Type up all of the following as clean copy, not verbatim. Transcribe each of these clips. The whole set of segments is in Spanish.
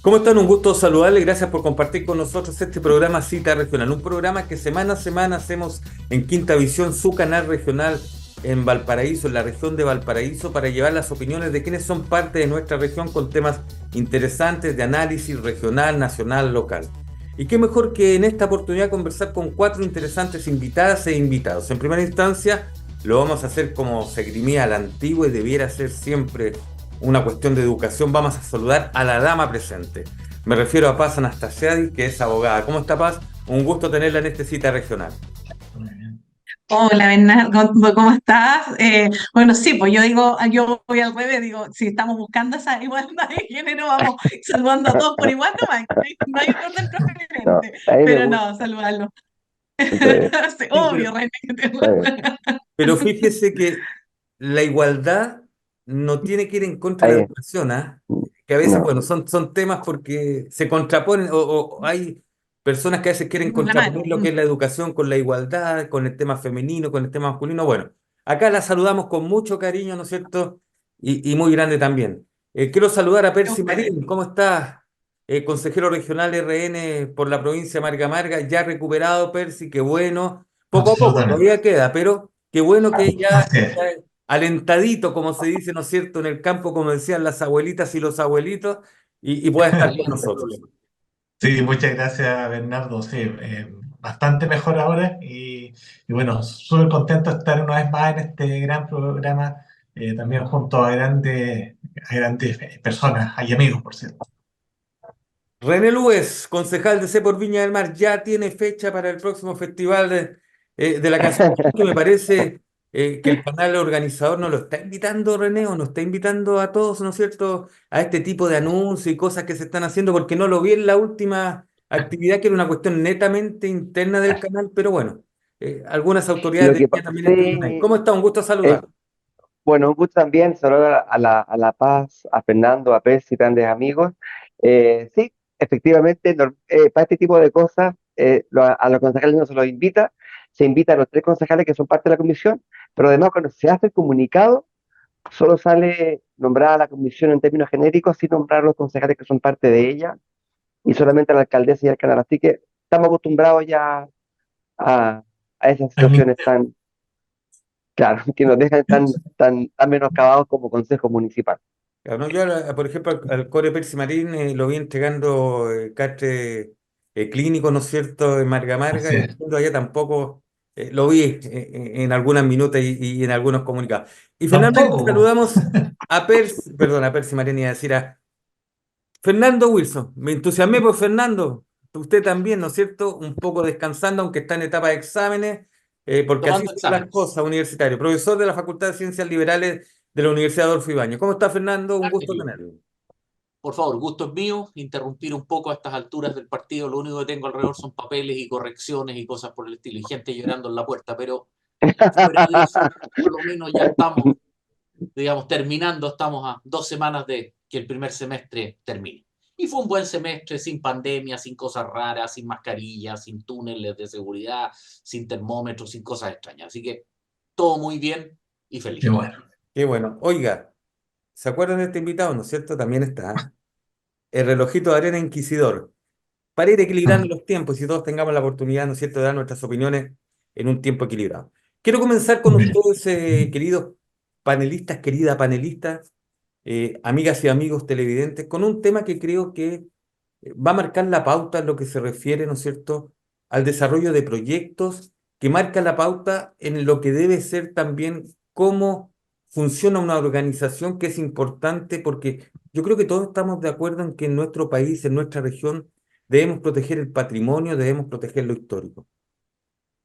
¿Cómo están? Un gusto saludarles. Gracias por compartir con nosotros este programa Cita Regional, un programa que semana a semana hacemos en Quinta Visión, su canal regional en Valparaíso, en la región de Valparaíso, para llevar las opiniones de quienes son parte de nuestra región con temas interesantes de análisis regional, nacional, local. Y qué mejor que en esta oportunidad conversar con cuatro interesantes invitadas e invitados. En primera instancia, lo vamos a hacer como se grimía a la antigua y debiera ser siempre una cuestión de educación. Vamos a saludar a la dama presente. Me refiero a Paz Anastasiadis, que es abogada. ¿Cómo está, Paz? Un gusto tenerla en esta cita regional. Muy bien. Hola, Bernardo, ¿cómo estás? Bueno, sí, pues yo voy al revés, digo, si estamos buscando esa igualdad de género, vamos saludando a todos por igual, no hay un orden No, preferente, ahí me pero gusta. no, saludarlo. Entonces, Sí, Sí, pero, obvio, Reina. está bien. pero fíjese que la igualdad no tiene que ir en contra de la Ahí, educación, ¿ah? Que a veces, no. bueno, son temas porque se contraponen o hay personas que a veces quieren De la mano. contraponer lo que es la educación con la igualdad, con el tema femenino, con el tema masculino. Bueno, acá la saludamos con mucho cariño, ¿no es cierto? Y muy grande también. Quiero saludar a A Percy ustedes. Marín. ¿Cómo estás? Consejero regional RN por la provincia de Marga Marga, ya recuperado, Percy, qué bueno. Poco a poco, Absolutamente. todavía queda, pero qué bueno que ya Así es. está alentadito, como se dice, ¿no es cierto?, en el campo, como decían las abuelitas y los abuelitos, y pueda estar con Saliendo del nosotros. problema. Sí, muchas gracias, Bernardo. Sí, bastante mejor ahora y bueno, súper contento de estar una vez más en este gran programa, también junto a grandes personas y amigos, por cierto. René Lues, concejal de C por Viña del Mar, ya tiene fecha para el próximo festival de la canción, que me parece que el canal organizador nos lo está invitando, René, o nos está invitando a todos, ¿no es cierto?, a este tipo de anuncios y cosas que se están haciendo, porque no lo vi en la última actividad, que era una cuestión netamente interna del canal, pero bueno, algunas autoridades Lo de que Viña pasa, también estuvieron ahí. sí, ¿Cómo está? Un gusto es, saludar. bueno, un gusto también saludar a la Paz, a Fernando, a Percy, grandes amigos. Sí, efectivamente, para este tipo de cosas, a los concejales no se los invita, se invita a los tres concejales que son parte de la comisión, pero además cuando se hace el comunicado, solo sale nombrada la comisión en términos genéricos, sin nombrar a los concejales que son parte de ella, y solamente a la alcaldesa y al canal. Así que estamos acostumbrados ya a, a esas Al situaciones tan, claro, que nos dejan tan menoscabados como consejo municipal. Claro, no, yo, por ejemplo, al Core Percy Marín lo vi entregando catre clínico, ¿no es cierto?, en Marga Marga, Así y es. entiendo allá tampoco lo vi en algunas minutas y en algunos comunicados. Y finalmente Tampoco. saludamos a Percy, perdón, a Percy Marín, iba a decir a Fernando Wilson. Me entusiasmé por Fernando, usted también, ¿no es cierto?, un poco descansando, aunque está en etapa de exámenes, porque así Tomando son las exámenes. cosas, universitario. Profesor de la Facultad de Ciencias Liberales de la Universidad Adolfo Ibáñez. ¿Cómo está, Fernando? Un Arte gusto club. tenerlo. Por favor, gusto es mío, interrumpir un poco a estas alturas del partido. Lo único que tengo alrededor son papeles y correcciones y cosas por el estilo, y gente llorando en la puerta, pero fuera de eso, por lo menos ya estamos, digamos, terminando, estamos a 2 semanas de que el primer semestre termine. Y fue un buen semestre, sin pandemia, sin cosas raras, sin mascarillas, sin túneles de seguridad, sin termómetros, sin cosas extrañas. Así que todo muy bien y Qué feliz. bueno. Qué bueno. Oiga, ¿se acuerdan de este invitado, no es cierto? También está el relojito de arena inquisidor. Para ir equilibrando los tiempos y todos tengamos la oportunidad, ¿no es cierto?, de dar nuestras opiniones en un tiempo equilibrado. Quiero comenzar con Bien. ustedes, queridos panelistas, querida panelista, amigas y amigos televidentes, con un tema que creo que va a marcar la pauta en lo que se refiere, ¿no es cierto?, al desarrollo de proyectos, que marca la pauta en lo que debe ser también cómo funciona una organización, que es importante porque yo creo que todos estamos de acuerdo en que en nuestro país, en nuestra región, debemos proteger el patrimonio, debemos proteger lo histórico.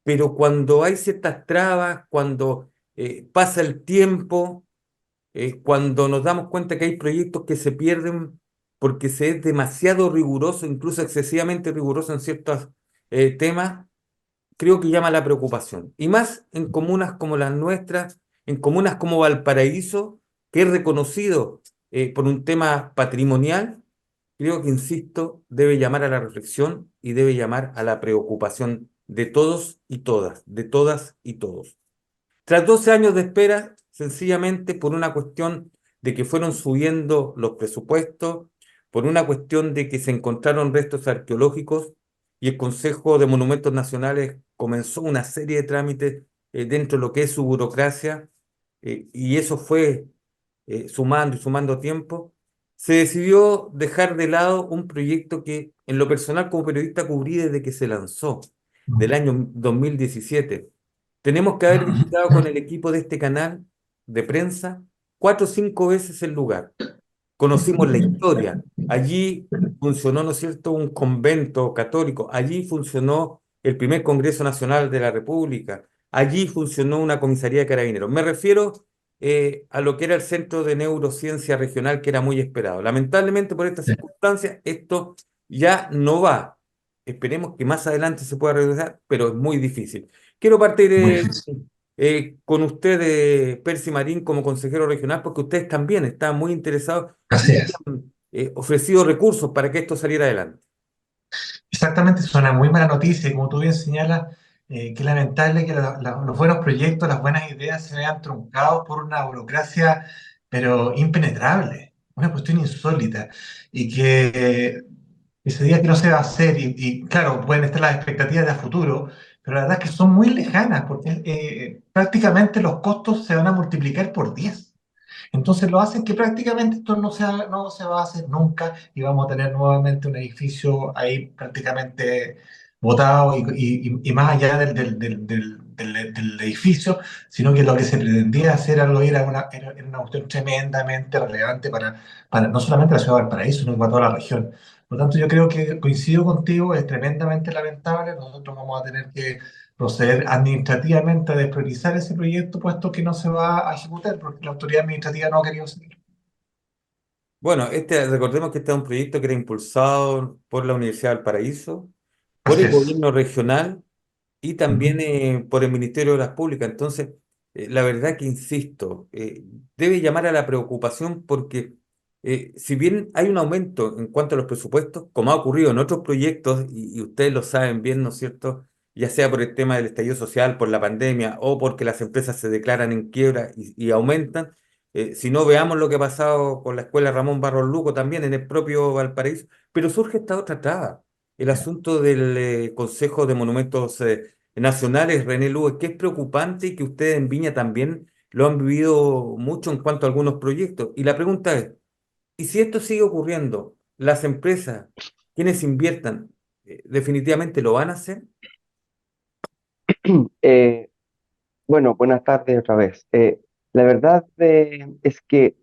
Pero cuando hay ciertas trabas, cuando pasa el tiempo, cuando nos damos cuenta que hay proyectos que se pierden porque se es demasiado riguroso, incluso excesivamente riguroso en ciertos temas, creo que llama la preocupación. Y más en comunas como las nuestras, en comunas como Valparaíso, que es reconocido por un tema patrimonial, creo que, insisto, debe llamar a la reflexión y debe llamar a la preocupación de todos y todas, de todas y todos. Tras 12 años de espera, sencillamente por una cuestión de que fueron subiendo los presupuestos, por una cuestión de que se encontraron restos arqueológicos y el Consejo de Monumentos Nacionales comenzó una serie de trámites dentro de lo que es su burocracia, y eso fue sumando y sumando tiempo. Se decidió dejar de lado un proyecto que en lo personal como periodista cubrí desde que se lanzó, del año 2017. Tenemos que haber visitado con el equipo de este canal de prensa 4 o 5 veces el lugar. Conocimos la historia. Allí funcionó, ¿no es cierto?, un convento católico. Allí funcionó el primer Congreso Nacional de la República. Allí funcionó una comisaría de carabineros. Me refiero a lo que era el Centro de Neurociencia Regional, que era muy esperado. Lamentablemente, por estas circunstancias, esto ya no va. Esperemos que más adelante se pueda regresar, pero es muy difícil. Quiero partir Muy difícil. con usted, Percy Marín, como consejero regional, porque ustedes también están muy interesados y Así es. habían ofrecido recursos para que esto saliera adelante. Exactamente, es una muy mala noticia y como tú bien señalas, qué lamentable que los buenos proyectos, las buenas ideas se vean truncados por una burocracia, pero impenetrable, una cuestión insólita y se diga que no se va a hacer claro, pueden estar las expectativas de a futuro, pero la verdad es que son muy lejanas porque prácticamente los costos se van a multiplicar por 10. Entonces lo hacen que prácticamente esto no se va a hacer nunca y vamos a tener nuevamente un edificio ahí prácticamente botado y más allá del edificio, sino que lo que se pretendía hacer algo era una cuestión tremendamente relevante para no solamente la ciudad de Valparaíso, sino para toda la región. Por lo tanto, yo creo que coincido contigo, es tremendamente lamentable, nosotros vamos a tener que proceder administrativamente a despriorizar ese proyecto, puesto que no se va a ejecutar, porque la autoridad administrativa no ha querido seguir. Bueno, recordemos que este es un proyecto que era impulsado por la Universidad del Paraíso, por Así el es. gobierno regional y también Ujú. por el Ministerio de Obras Públicas. Entonces, la verdad que insisto, debe llamar a la preocupación porque si bien hay un aumento en cuanto a los presupuestos, como ha ocurrido en otros proyectos, y ustedes lo saben bien, ¿no es cierto? Ya sea por el tema del estallido social, por la pandemia o porque las empresas se declaran en quiebra y aumentan. Si no, veamos lo que ha pasado con la escuela Ramón Barros Luco también en el propio Valparaíso, pero surge esta otra traba, el asunto del Consejo de Monumentos Nacionales, René Lugo, que es preocupante y que ustedes en Viña también lo han vivido mucho en cuanto a algunos proyectos. Y la pregunta es, ¿y si esto sigue ocurriendo, las empresas, quienes inviertan, definitivamente lo van a hacer? Eh, bueno, buenas tardes otra vez. La verdad es que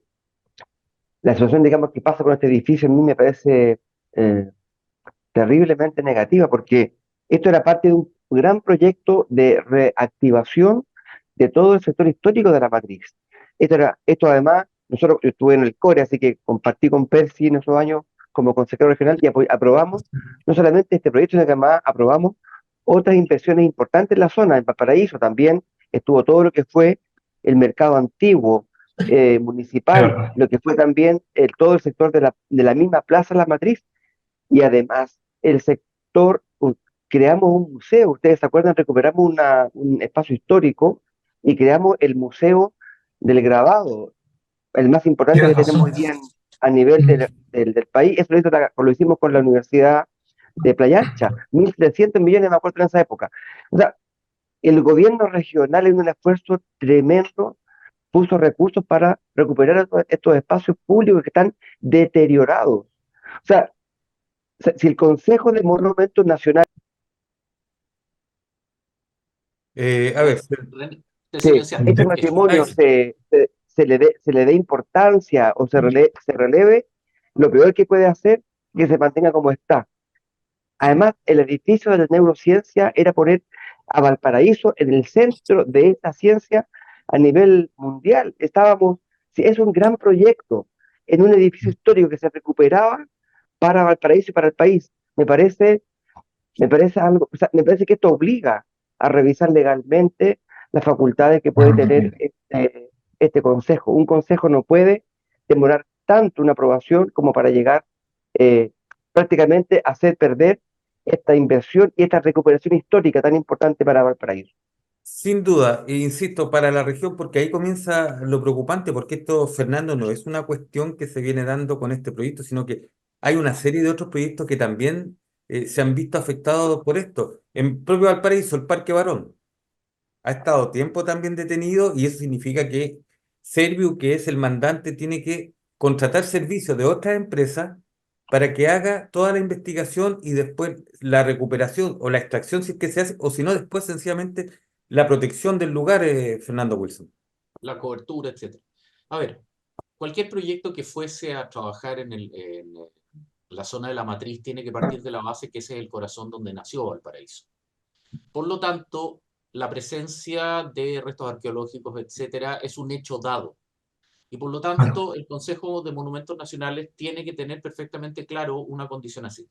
la situación, digamos, que pasa con este edificio a mí me parece eh, terriblemente negativa, porque esto era parte de un gran proyecto de reactivación de todo el sector histórico de la matriz. Esto además, yo estuve en el CORE, así que compartí con Percy en esos años como consejero regional y aprobamos no solamente este proyecto, sino que además aprobamos otras inversiones importantes en la zona. En Valparaíso también estuvo todo lo que fue el mercado antiguo Es municipal, verdad. lo que fue también todo el sector de la misma Plaza La Matriz, y además el sector, creamos un museo. Ustedes se acuerdan, recuperamos un espacio histórico y creamos el Museo del Grabado, el más importante que Tienes tenemos razón. hoy día a nivel Mm. del país. Eso lo hicimos con la Universidad de Playa Ancha, 1.300 millones, me acuerdo, en esa época. O sea, el gobierno regional, en un esfuerzo tremendo, puso recursos para recuperar estos espacios públicos que están deteriorados. O sea, si el Consejo de Monumentos Nacionales A ver, René, te que silenciaste. este Eso. matrimonio se le dé importancia o se releve, lo peor que puede hacer es que se mantenga como está. Además, el edificio de la neurociencia era poner a Valparaíso en el centro de esta ciencia a nivel mundial. Sí, es un gran proyecto en un edificio histórico que se recuperaba para Valparaíso y para el país. Me parece algo, o sea, me parece que esto obliga a revisar legalmente las facultades que puede tener este consejo. Un consejo no puede demorar tanto una aprobación como para llegar eh, prácticamente a hacer perder esta inversión y esta recuperación histórica tan importante para Valparaíso. sin duda, e insisto, para la región, porque ahí comienza lo preocupante, porque esto, Fernando, no es una cuestión que se viene dando con este proyecto, sino que hay una serie de otros proyectos que también se han visto afectados por esto. En propio Valparaíso, el Parque Barón ha estado tiempo también detenido y eso significa que Serviu, que es el mandante, tiene que contratar servicios de otras empresas para que haga toda la investigación y después la recuperación o la extracción si es que se hace, o si no, después sencillamente la protección del lugar, Fernando Wilson. la cobertura, etcétera. A ver, cualquier proyecto que fuese a trabajar en la zona de la matriz tiene que partir de la base que ese es el corazón donde nació Valparaíso. Por lo tanto, la presencia de restos arqueológicos, etcétera, es un hecho dado. Y por lo Bueno, tanto, el Consejo de Monumentos Nacionales tiene que tener perfectamente claro una condición así.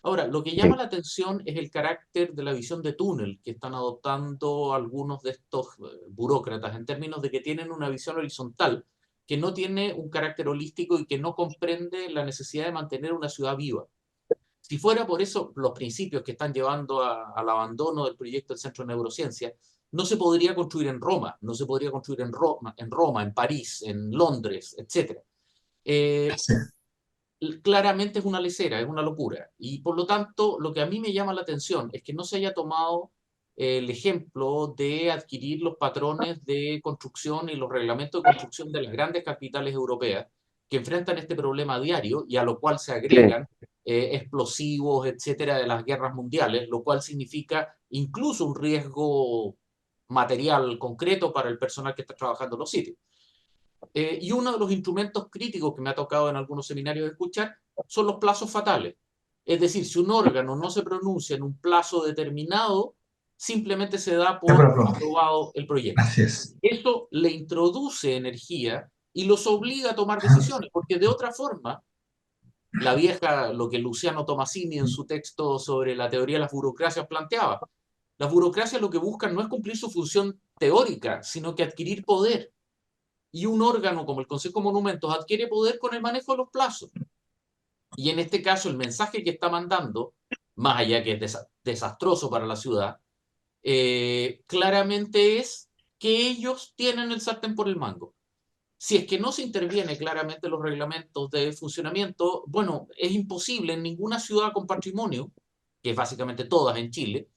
Ahora, lo que llama sí, la atención es el carácter de la visión de túnel que están adoptando algunos de estos burócratas en términos de que tienen una visión horizontal, que no tiene un carácter holístico y que no comprende la necesidad de mantener una ciudad viva. Si fuera por eso los principios que están llevando al abandono del proyecto del Centro de Neurociencia, no se podría construir en Roma, no se podría construir en Roma, en París, en Londres, etc. Eh, sí, Claramente es una lesera, es una locura. Y por lo tanto, lo que a mí me llama la atención es que no se haya tomado el ejemplo de adquirir los patrones de construcción y los reglamentos de construcción de las grandes capitales europeas que enfrentan este problema a diario y a lo cual se sí, agregan explosivos, etcétera, de las guerras mundiales, lo cual significa incluso un riesgo material concreto para el personal que está trabajando en los sitios. Y uno de los instrumentos críticos que me ha tocado en algunos seminarios escuchar son los plazos fatales. Es decir, si un órgano no se pronuncia en un plazo determinado, simplemente se da ya por por aprobado. aprobado el proyecto. Así es. Eso le introduce energía y los obliga a tomar decisiones, porque de otra forma, la vieja, lo que Luciano Tomasini en su texto sobre la teoría de las burocracias planteaba, las burocracias lo que buscan no es cumplir su función teórica, sino que adquirir poder. Y un órgano como el Consejo de Monumentos adquiere poder con el manejo de los plazos. Y en este caso, el mensaje que está mandando, más allá que es desastroso para la ciudad, claramente es que ellos tienen el sartén por el mango. Si es que no se interviene claramente en los reglamentos de funcionamiento, bueno, es imposible en ninguna ciudad con patrimonio, que es básicamente todas en Chile,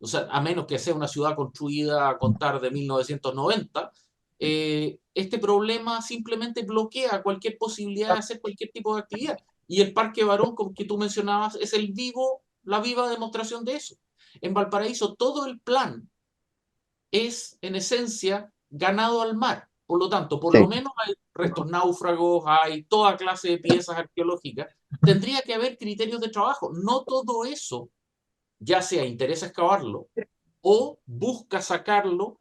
o sea, a menos que sea una ciudad construida a contar de 1990, este problema simplemente bloquea cualquier posibilidad de hacer cualquier tipo de actividad. Y el Parque Barón, como que tú mencionabas, es la viva demostración de eso. En Valparaíso, todo el plan es, en esencia, ganado al mar. Por lo tanto, por lo sí, menos hay restos náufragos, hay toda clase de piezas arqueológicas. Tendría que haber criterios de trabajo. No todo eso ya sea interesa excavarlo o busca sacarlo.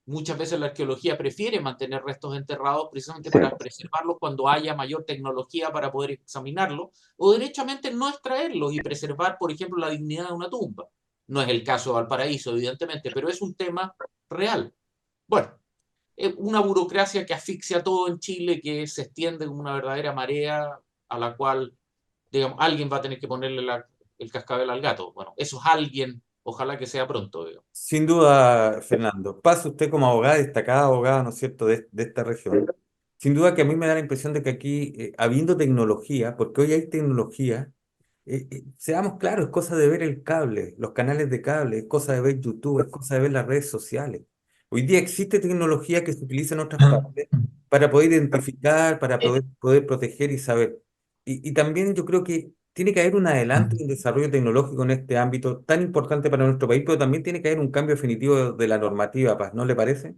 Muchas veces la arqueología prefiere mantener restos enterrados precisamente sí, para preservarlos cuando haya mayor tecnología para poder examinarlos, o derechamente no extraerlos y preservar, por ejemplo, la dignidad de una tumba. No es el caso de Valparaíso, evidentemente, pero es un tema real. Bueno, es una burocracia que asfixia todo en Chile, que se extiende como una verdadera marea a la cual, digamos, alguien va a tener que ponerle el cascabel al gato. Bueno, eso es alguien, ojalá que sea pronto, digamos. Sin duda, Fernando, pasa usted como abogada, destacada abogada, ¿no es cierto?, de esta región. Sin duda que a mí me da la impresión de que aquí, habiendo tecnología, porque hoy hay tecnología, seamos claros, es cosa de ver el cable, los canales de cable, es cosa de ver YouTube, es cosa de ver las redes sociales. Hoy día existe tecnología que se utiliza en otras partes para poder identificar, para poder proteger y saber. Y también yo creo que tiene que haber un adelanto y un desarrollo tecnológico en este ámbito tan importante para nuestro país, pero también tiene que haber un cambio definitivo de la normativa, Paz, ¿no le parece?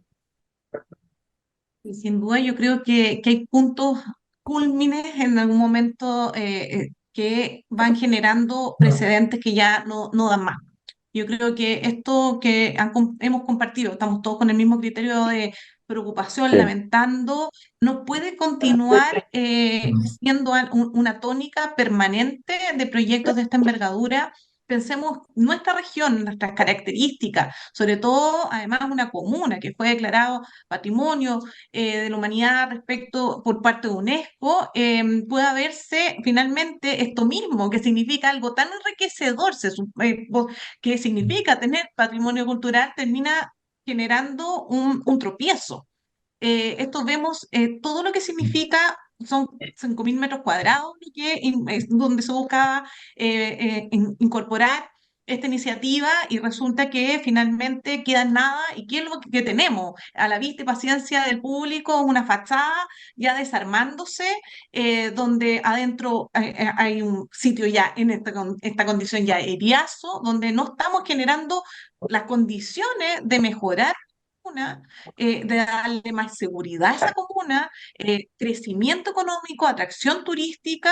Y sin duda yo creo que hay puntos cúlmines en algún momento que van generando precedentes que ya no dan más. Yo creo que esto que hemos compartido, estamos todos con el mismo criterio de preocupación, sí, lamentando, no puede continuar siendo una tónica permanente de proyectos de esta envergadura. Pensemos nuestra región, nuestras características, sobre todo, además, una comuna que fue declarado patrimonio de la humanidad respecto por parte de UNESCO, pueda verse finalmente esto mismo, que significa algo tan enriquecedor, que significa tener patrimonio cultural, termina generando un tropiezo. Esto vemos todo lo que significa son 5.000 metros cuadrados lo que es donde se buscaba incorporar esta iniciativa y resulta que finalmente queda en nada. ¿Y qué es lo que tenemos? A la vista y paciencia del público, una fachada ya desarmándose, donde adentro hay un sitio ya en esta condición ya eriazo, donde no estamos generando las condiciones de mejorar una, de darle más seguridad a esa comuna, crecimiento económico, atracción turística,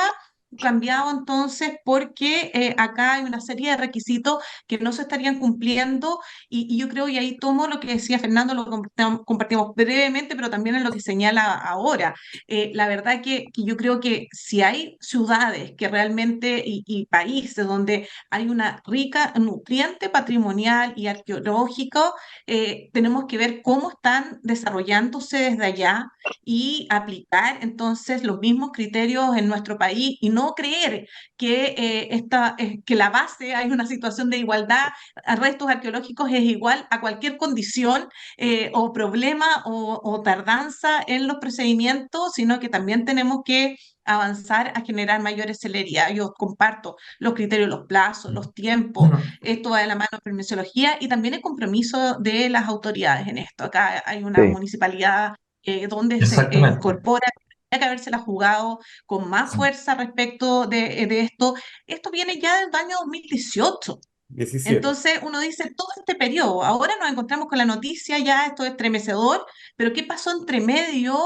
cambiado entonces porque acá hay una serie de requisitos que no se estarían cumpliendo y yo creo, y ahí tomo lo que decía Fernando, lo compartimos brevemente, pero también en lo que señala ahora. La verdad que yo creo que si hay ciudades que realmente y países donde hay una rica nutriente patrimonial y arqueológico, tenemos que ver cómo están desarrollándose desde allá y aplicar entonces los mismos criterios en nuestro país y no creer que, que la base hay una situación de igualdad a restos arqueológicos es igual a cualquier condición o problema o tardanza en los procedimientos, sino que también tenemos que avanzar a generar mayor celeridad. Yo comparto los criterios, los plazos, los tiempos, Bueno, esto va de la mano de permisología y también el compromiso de las autoridades en esto. Acá hay una Sí. municipalidad donde se exactamente. incorpora, tendría que habérsela jugado con más fuerza respecto de esto. Esto viene ya del año 2018. 17. Entonces uno dice, todo este periodo, ahora nos encontramos con la noticia, ya esto es estremecedor, pero ¿qué pasó entre medio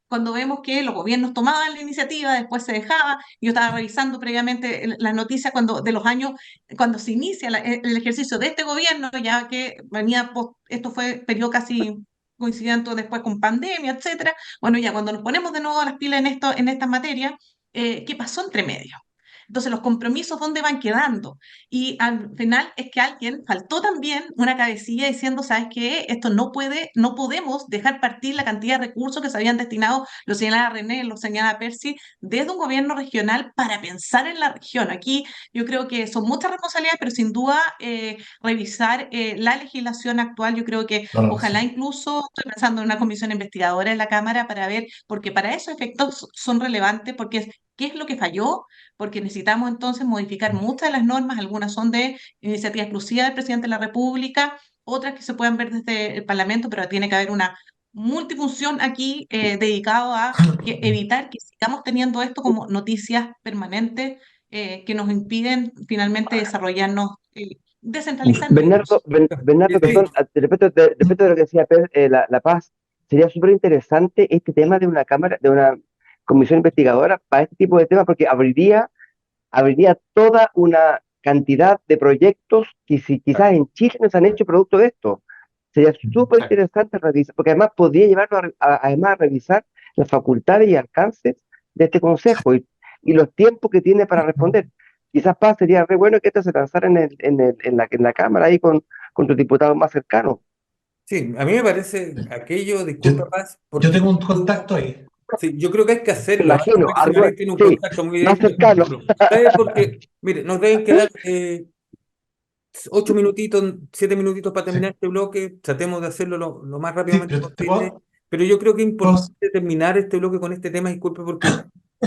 cuando vemos que los gobiernos tomaban la iniciativa, después se dejaba? Yo estaba revisando previamente las noticias de los años, cuando se inicia el ejercicio de este gobierno, ya que venía, esto fue periodo casi coincidente después con pandemia, etcétera. Bueno, ya cuando nos ponemos de nuevo a las pilas en estas materias, ¿qué pasó entre medio? Entonces, los compromisos, ¿dónde van quedando? Y al final es que alguien faltó también una cabecilla diciendo, ¿sabes qué? Esto no puede, no podemos dejar partir la cantidad de recursos que se habían destinado, lo señala René, lo señala Percy, desde un gobierno regional para pensar en la región. Aquí yo creo que son muchas responsabilidades, pero sin duda revisar la legislación actual, yo creo que Claro que ojalá sí. incluso, estoy pensando en una comisión investigadora en la Cámara para ver, porque para esos efectos son relevantes, porque es qué es lo que falló, porque necesitamos entonces modificar muchas de las normas, algunas son de iniciativa exclusiva del presidente de la República, otras que se puedan ver desde el Parlamento, pero tiene que haber una multifunción aquí dedicado a evitar que sigamos teniendo esto como noticias permanentes que nos impiden finalmente desarrollarnos, descentralizarnos incluso. Bernardo, Sí, perdón, respecto de lo que decía La Paz, sería súper interesante este tema de una cámara, de una comisión investigadora para este tipo de temas, porque abriría toda una cantidad de proyectos que si quizás en Chile no se han hecho producto de esto. Sería súper Exacto. interesante revisar, porque además podría llevarnos además a revisar las facultades y alcances de este consejo y los tiempos que tiene para responder. Quizás Paz sería re bueno que esto se lanzara en la Cámara ahí con tus diputados más cercanos. sí, a mí me parece aquello, Yo, disculpa Paz, yo porque tengo un contacto ahí. sí, yo creo que hay que Me hacerlo. Ahora imagino, Percy Marín tiene un sí, contacto muy más directo con cercano. Arturo. ¿Sabes? Porque, mire, nos deben quedar 8 minutitos, 7 minutitos para Sí, terminar este bloque. Tratemos de hacerlo lo más sí, rápidamente pero te posible. Pero yo creo que es puedo- importante terminar este bloque con este tema, disculpe, porque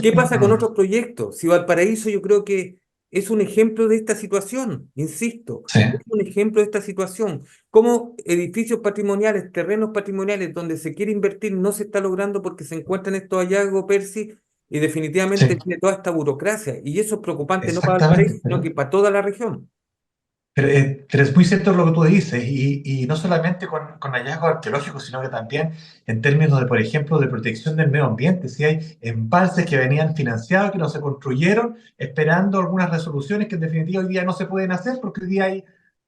¿qué pasa con otros proyectos? Si Valparaíso yo creo que es un ejemplo de esta situación, insisto, sí, es un ejemplo de esta situación. Cómo edificios patrimoniales, terrenos patrimoniales donde se quiere invertir no se está logrando porque se encuentran estos hallazgos, Percy, y definitivamente sí, tiene toda esta burocracia. Y eso es preocupante no para exactamente. Valparaíso, sino que para toda la región. Pero es muy cierto lo que tú dices, y no solamente con hallazgos arqueológicos, sino que también en términos de, por ejemplo, de protección del medio ambiente. Si hay embalses que venían financiados, que no se construyeron, esperando algunas resoluciones que en definitiva hoy día no se pueden hacer porque hoy día hay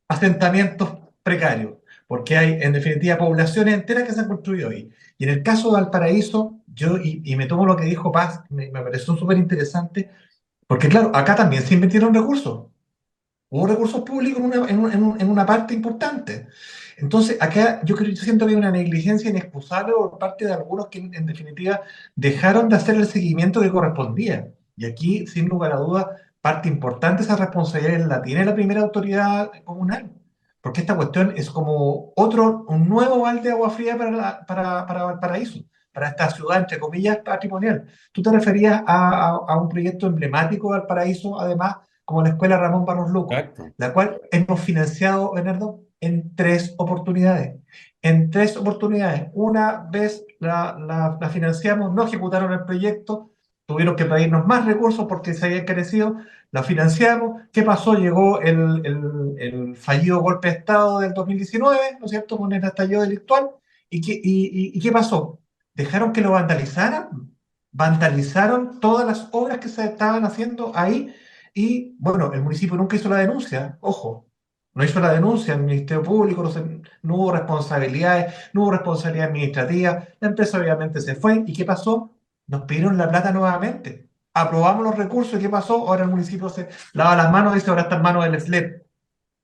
asentamientos precarios, porque hay en definitiva poblaciones enteras que se han construido ahí. Y en el caso de Valparaíso, y me tomo lo que dijo Paz, me pareció súper interesante, porque claro, acá también se invirtieron recursos. Hubo recursos públicos en una parte importante. Entonces, acá yo siento que hay una negligencia inexcusable por parte de algunos que, en definitiva, dejaron de hacer el seguimiento que correspondía. Y aquí, sin lugar a dudas, parte importante de esa responsabilidad la tiene la primera autoridad comunal. Porque esta cuestión es como un nuevo balde de agua fría para Valparaíso. para esta ciudad, entre comillas, patrimonial. Tú te referías a un proyecto emblemático de Valparaíso, además, como la Escuela Ramón Barros Luco, Exacto. la cual hemos financiado, Bernardo, en 3 oportunidades. En 3 oportunidades. Una vez la financiamos, no ejecutaron el proyecto, tuvieron que pedirnos más recursos porque se había encarecido, la financiamos. ¿Qué pasó? Llegó el fallido golpe de Estado del 2019, ¿no es cierto?, con el estallido delictual. ¿Y qué pasó? Dejaron que lo vandalizaran, vandalizaron todas las obras que se estaban haciendo ahí y, bueno, el municipio nunca hizo la denuncia, ojo, no hizo la denuncia, el Ministerio Público no hubo responsabilidades, no hubo responsabilidad administrativa, la empresa obviamente se fue. ¿Y qué pasó? Nos pidieron la plata nuevamente. Aprobamos los recursos. ¿Y qué pasó? Ahora el municipio se lava las manos y dice ahora está en manos del SLEP.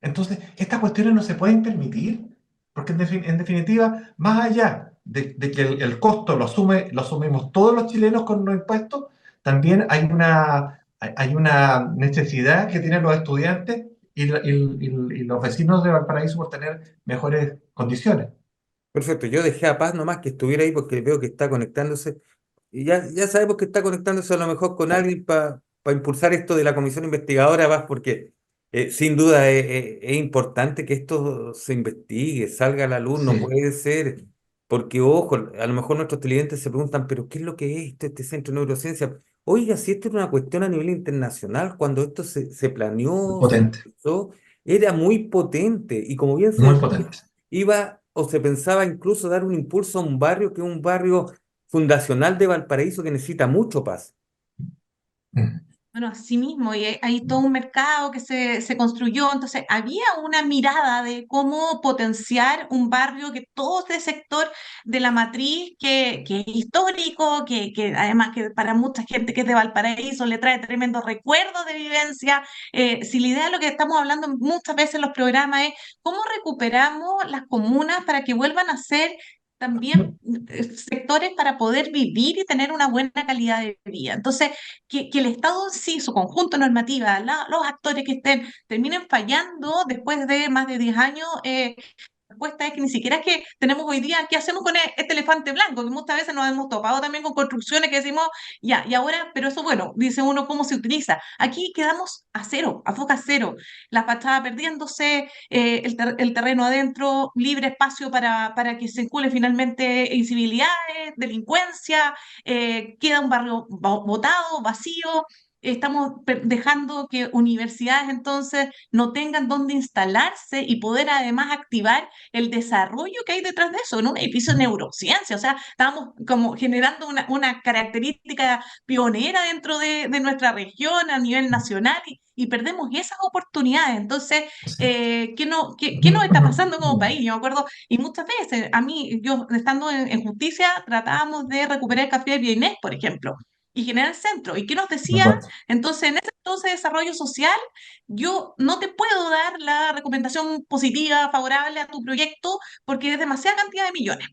Entonces, estas cuestiones no se pueden permitir, porque en definitiva, más allá de que el costo lo asumimos todos los chilenos con los impuestos, también hay una necesidad que tienen los estudiantes y los vecinos de Valparaíso por tener mejores condiciones. Perfecto, yo dejé a Paz nomás que estuviera ahí porque veo que está conectándose. Y ya sabemos que está conectándose a lo mejor con alguien para impulsar esto de la comisión investigadora, Paz, porque sin duda es importante que esto se investigue, salga a la luz, no Sí, puede ser, porque ojo, a lo mejor nuestros televidentes se preguntan, pero ¿qué es lo que es esto, este centro de neurociencia? Oiga, si esto era una cuestión a nivel internacional, cuando esto se planeó, se potente, pensó, era muy potente, y como bien se muy decía, potente. iba o se pensaba incluso dar un impulso a un barrio que es un barrio fundacional de Valparaíso que necesita mucho paz. Mm. Bueno, así mismo, y hay todo un mercado que se construyó, entonces había una mirada de cómo potenciar un barrio que todo este sector de la matriz, que es histórico, que además que para mucha gente que es de Valparaíso le trae tremendos recuerdos de vivencia. Si la idea de lo que estamos hablando muchas veces en los programas es cómo recuperamos las comunas para que vuelvan a ser también sectores para poder vivir y tener una buena calidad de vida. Entonces, que el Estado en sí, su conjunto de normativa, los actores que estén, terminen fallando después de más de 10 años, la respuesta es que ni siquiera es que tenemos hoy día, ¿qué hacemos con este elefante blanco? Que muchas veces nos hemos topado también con construcciones que decimos, ya, y ahora, pero eso bueno, dice uno, ¿cómo se utiliza? Aquí quedamos a cero, a foca cero, la fachada perdiéndose, el terreno adentro, libre espacio para que circule finalmente incivilidades, delincuencia, queda un barrio botado, vacío. Estamos dejando que universidades entonces no tengan dónde instalarse y poder además activar el desarrollo que hay detrás de eso, en un edificio de neurociencia. O sea, estamos como generando una característica pionera dentro de nuestra región a nivel nacional y perdemos esas oportunidades. Entonces, Sí. ¿qué nos está pasando como país? Yo me acuerdo, y muchas veces, a mí, yo estando en justicia, tratábamos de recuperar el café de Vía Inés, por ejemplo, y General Centro. ¿Y qué nos De decía? acuerdo. Entonces, en ese entonces de desarrollo social, yo no te puedo dar la recomendación positiva, favorable a tu proyecto, porque es demasiada cantidad de millones.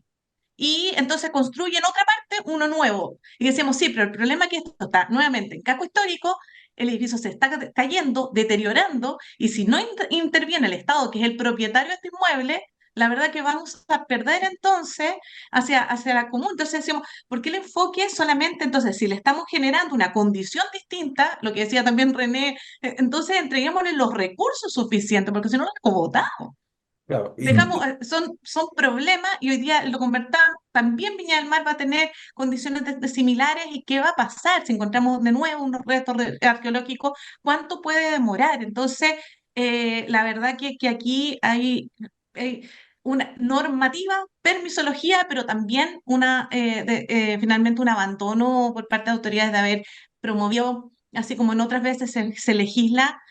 Y entonces construyen otra parte, uno nuevo. Y decíamos, sí, pero el problema es que esto está nuevamente en casco histórico, el edificio se está cayendo, deteriorando, y si no interviene el Estado, que es el propietario de este inmueble, la verdad que vamos a perder entonces hacia la común. Entonces decimos, ¿por qué el enfoque solamente, entonces, si le estamos generando una condición distinta, lo que decía también René, entonces entreguémosle los recursos suficientes, porque si no, lo votamos. Claro, Dejamos, son problemas y hoy día lo convertamos. También Viña del Mar va a tener condiciones similares y qué va a pasar si encontramos de nuevo unos restos arqueológicos, cuánto puede demorar. Entonces, la verdad que aquí hay una normativa, permisología, pero también finalmente un abandono por parte de autoridades de haber promovido, así como en otras veces se legisla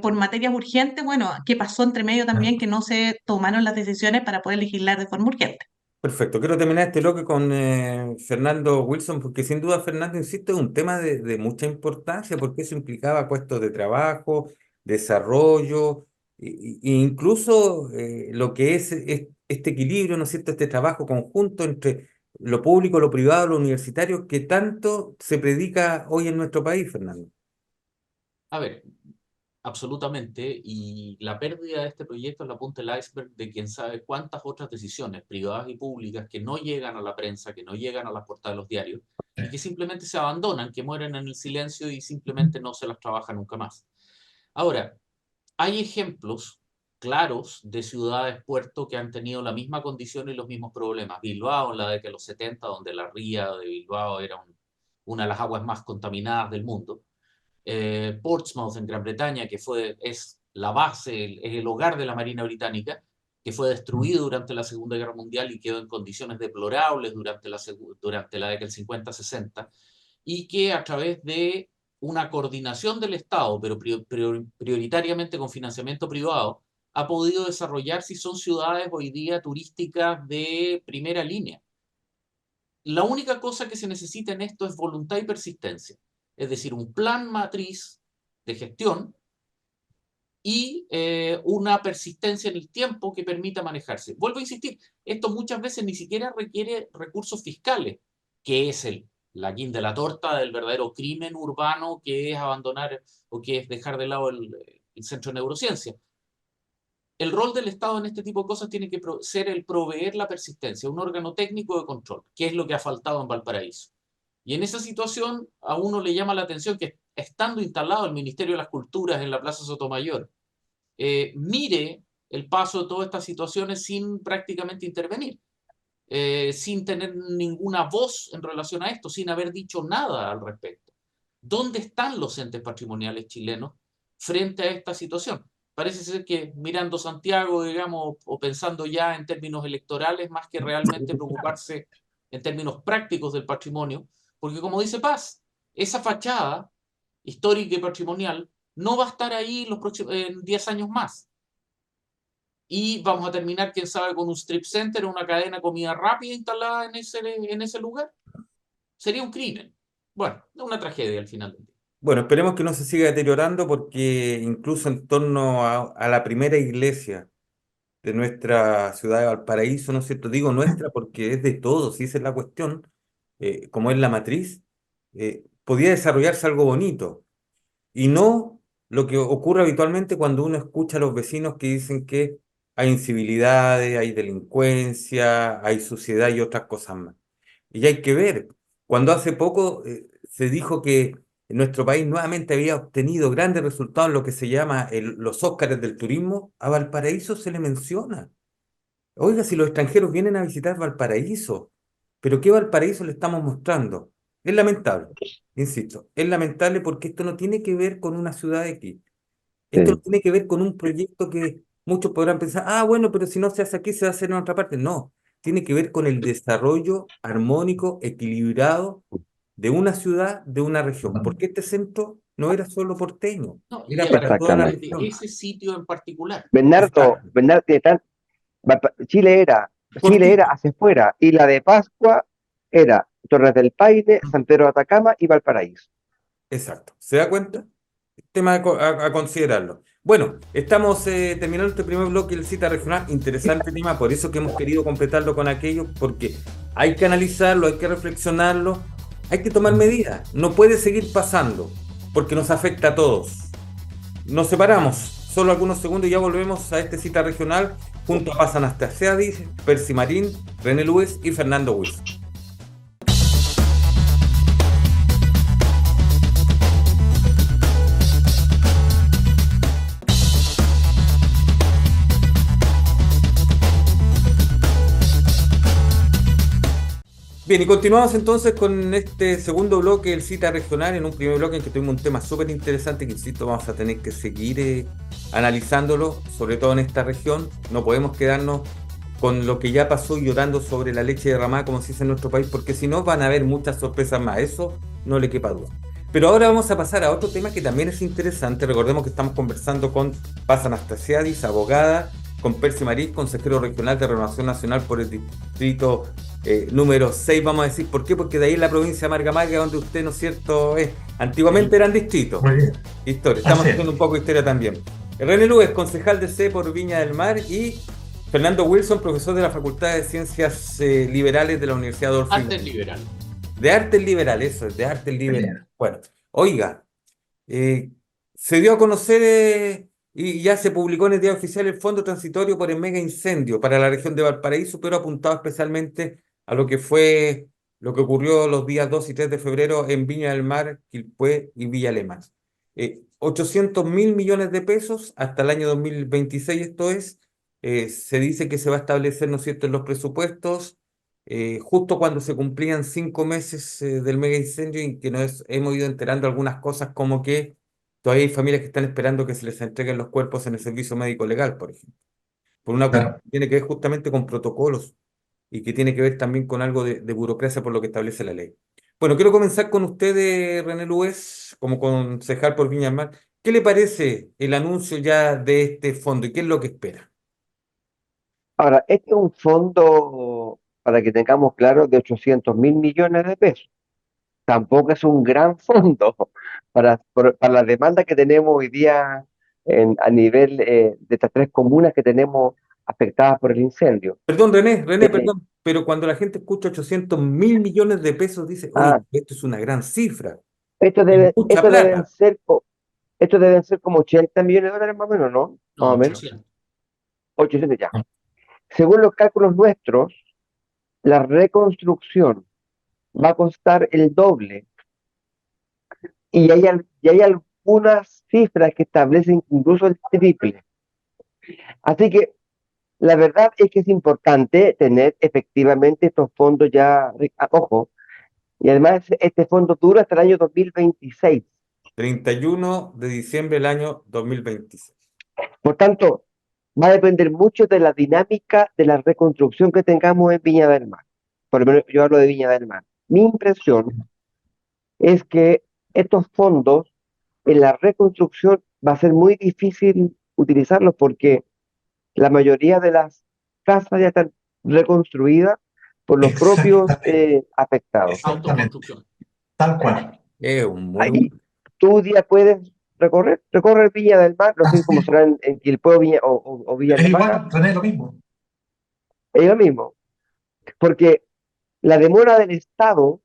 por materias urgentes, bueno, ¿qué pasó entre medio también que no se tomaron las decisiones para poder legislar de forma urgente? perfecto. Quiero terminar este bloque con Fernando Wilson, porque sin duda, Fernando, insisto, es un tema de mucha importancia, porque eso implicaba puestos de trabajo, desarrollo, incluso lo que es este equilibrio, ¿no es cierto?, este trabajo conjunto entre lo público, lo privado, lo universitario, que tanto se predica hoy en nuestro país, Fernando. A ver, absolutamente, y la pérdida de este proyecto es la punta del iceberg de quién sabe cuántas otras decisiones privadas y públicas que no llegan a la prensa, que no llegan a las portadas de los diarios, y que simplemente se abandonan, que mueren en el silencio y simplemente no se las trabaja nunca más. Ahora, hay ejemplos claros de ciudades puerto que han tenido la misma condición y los mismos problemas. Bilbao en la década de los 70, donde la ría de Bilbao era una de las aguas más contaminadas del mundo. Portsmouth en Gran Bretaña, que es la base, es el hogar de la Marina Británica, que fue destruido durante la Segunda Guerra Mundial y quedó en condiciones deplorables durante la década del 50-60, y que a través de una coordinación del Estado, pero prioritariamente con financiamiento privado, ha podido desarrollarse y son ciudades hoy día turísticas de primera línea. La única cosa que se necesita en esto es voluntad y persistencia, es decir, un plan matriz de gestión y una persistencia en el tiempo que permita manejarse. Vuelvo a insistir, esto muchas veces ni siquiera requiere recursos fiscales, que es la guinda de la torta del verdadero crimen urbano, que es abandonar o que es dejar de lado el Centro de Neurociencia. El rol del Estado en este tipo de cosas tiene que ser el proveer la persistencia, un órgano técnico de control, que es lo que ha faltado en Valparaíso. Y en esa situación a uno le llama la atención que, estando instalado el Ministerio de las Culturas en la Plaza Sotomayor, mire el paso de todas estas situaciones sin prácticamente intervenir, sin tener ninguna voz en relación a esto, sin haber dicho nada al respecto. ¿Dónde están los entes patrimoniales chilenos frente a esta situación? Parece ser que mirando Santiago, digamos, o pensando ya en términos electorales, más que realmente preocuparse en términos prácticos del patrimonio, porque como dice Paz, esa fachada histórica y patrimonial no va a estar ahí en 10 años más. Y vamos a terminar, quién sabe, con un strip center o una cadena de comida rápida instalada en ese lugar. Sería un crimen. Bueno, una tragedia al final del día. Bueno, esperemos que no se siga deteriorando porque incluso en torno a la primera iglesia de nuestra ciudad de Valparaíso, ¿no es cierto? Digo nuestra porque es de todos, y esa es la cuestión, como es la matriz, podía desarrollarse algo bonito y no lo que ocurre habitualmente cuando uno escucha a los vecinos que dicen que hay incivilidades, hay delincuencia, hay suciedad y otras cosas más. Y hay que ver, cuando hace poco se dijo que nuestro país nuevamente había obtenido grandes resultados en lo que se llama los Óscares del turismo, a Valparaíso se le menciona. Oiga, si los extranjeros vienen a visitar Valparaíso, pero ¿qué Valparaíso le estamos mostrando? Es lamentable, insisto, es lamentable porque esto no tiene que ver con una ciudad X, esto no Sí, tiene que ver con un proyecto que muchos podrán pensar, ah, bueno, pero si no se hace aquí, se va a hacer en otra parte. No, tiene que ver con el desarrollo armónico, equilibrado de una ciudad, de una región, porque este centro no era solo porteño, No, y era para toda la además exactamente. de región. ese sitio en particular. Bernardo, Exacto, Bernardo, Chile era cortito, hacia afuera y la de Pascua era Torres del Paine, San Pedro de Atacama y Valparaíso. exacto. ¿Se da cuenta? Tema a considerarlo. Bueno, estamos terminando este primer bloque del cita regional. Interesante tema, por eso que hemos querido completarlo con aquello, porque hay que analizarlo, hay que reflexionarlo, hay que tomar medidas. No puede seguir pasando, porque nos afecta a todos. Nos separamos solo algunos segundos y ya volvemos a este cita regional junto a Paz Anastasiadis, Percy Marín, René Luis y Fernando Wilson. Bien, y continuamos entonces con este segundo bloque del cita regional, en un primer bloque en que tuvimos un tema súper interesante que, insisto, vamos a tener que seguir analizándolo, sobre todo en esta región. No podemos quedarnos con lo que ya pasó y llorando sobre la leche derramada, como se dice en nuestro país, porque si no van a haber muchas sorpresas más, eso no le quepa duda. Pero ahora vamos a pasar a otro tema que también es interesante. Recordemos que estamos conversando con Paz Anastasiadis, abogada, con Percy Marín, consejero regional de Renovación Nacional por el distrito número 6, vamos a decir. ¿Por qué? Porque de ahí en la provincia de Marga, donde usted, ¿no es cierto?, es. Antiguamente eran distritos. Muy bien. Historia. Estamos Así es. haciendo un poco de historia también. René Luis, concejal de C por Viña del Mar, y Fernando Wilson, profesor de la Facultad de Ciencias Liberales de la Universidad Adolfo Artes Ibáñez. liberales. De Artes Liberales, eso es, de Artes Liberales. Bueno, oiga, Se dio a conocer y ya se publicó en el Diario Oficial el Fondo Transitorio por el Mega Incendio para la región de Valparaíso, pero apuntado especialmente a lo que ocurrió los días 2 y 3 de febrero en Viña del Mar, Quilpué y Villa Alemana. 800.000 millones de pesos hasta el año 2026, esto es, se dice que se va a establecer, ¿no es cierto?, en los presupuestos, justo cuando se cumplían 5 meses del mega incendio, y que hemos ido enterando algunas cosas como que todavía hay familias que están esperando que se les entreguen los cuerpos en el servicio médico legal, por ejemplo, por una cuestión Claro. que tiene que ver justamente con protocolos y que tiene que ver también con algo de burocracia por lo que establece la ley. Bueno, quiero comenzar con usted, René Luez, como concejal por Viña del Mar. ¿Qué le parece el anuncio ya de este fondo y qué es lo que espera? Ahora, este es un fondo, para que tengamos claro, de 800.000 millones de pesos. Tampoco es un gran fondo para la demanda que tenemos hoy día a nivel de estas tres comunas que tenemos afectadas por el incendio. Perdón, René, Eh, perdón, pero cuando la gente escucha 800.000 millones de pesos, dice, oye, ah, esto es una gran cifra, esto es debe, mucha esto deben plata. ser, esto deben ser como 80 millones de dólares más o menos, ¿no? Más No, o menos. 800. 800 ya. Según los cálculos nuestros, la reconstrucción va a costar el doble y hay algunas cifras que establecen incluso el triple. Así que la verdad es que es importante tener efectivamente estos fondos ya, ojo, y además este fondo dura hasta el año 2026. 31 de diciembre del año 2026. Por tanto, va a depender mucho de la dinámica de la reconstrucción que tengamos en Viña del Mar. Por lo menos yo hablo de Viña del Mar. Mi impresión es que estos fondos en la reconstrucción va a ser muy difícil utilizarlos porque la mayoría de las casas ya están reconstruidas por los propios Exactamente, afectados. exactamente, Autoconstrucción. tal cual. Es un muy Ahí buen- tú ya puedes recorrer Viña del Mar, no sé cómo Así, será en Quilpué o Villa es Alemana, igual, René, lo mismo. es lo mismo, porque la demora del Estado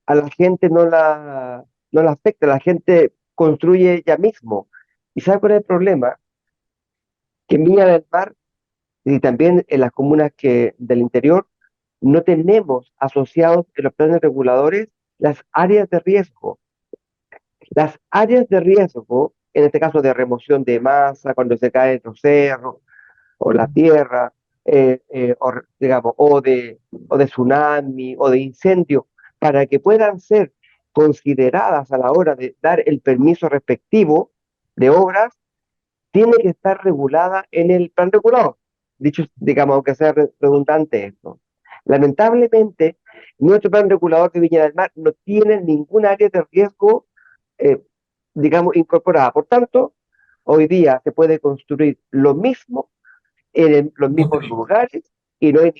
a la gente no la afecta, la gente construye ya mismo. ¿Y sabe cuál es el problema? Que en Viña del Mar y también en las comunas del interior no tenemos asociados en los planes reguladores las áreas de riesgo. Las áreas de riesgo, en este caso de remoción de masa, cuando se caen los cerros o la tierra, digamos, o de tsunami o de incendio, para que puedan ser consideradas a la hora de dar el permiso respectivo de obras, tiene que estar regulada en el plan regulador. Dicho, digamos, aunque sea redundante esto. Lamentablemente, nuestro plan regulador de Viña del Mar no tiene ningún área de riesgo, eh, digamos, incorporada. Por tanto, hoy día se puede construir lo mismo en los Punto mismos y digo. lugares y no hay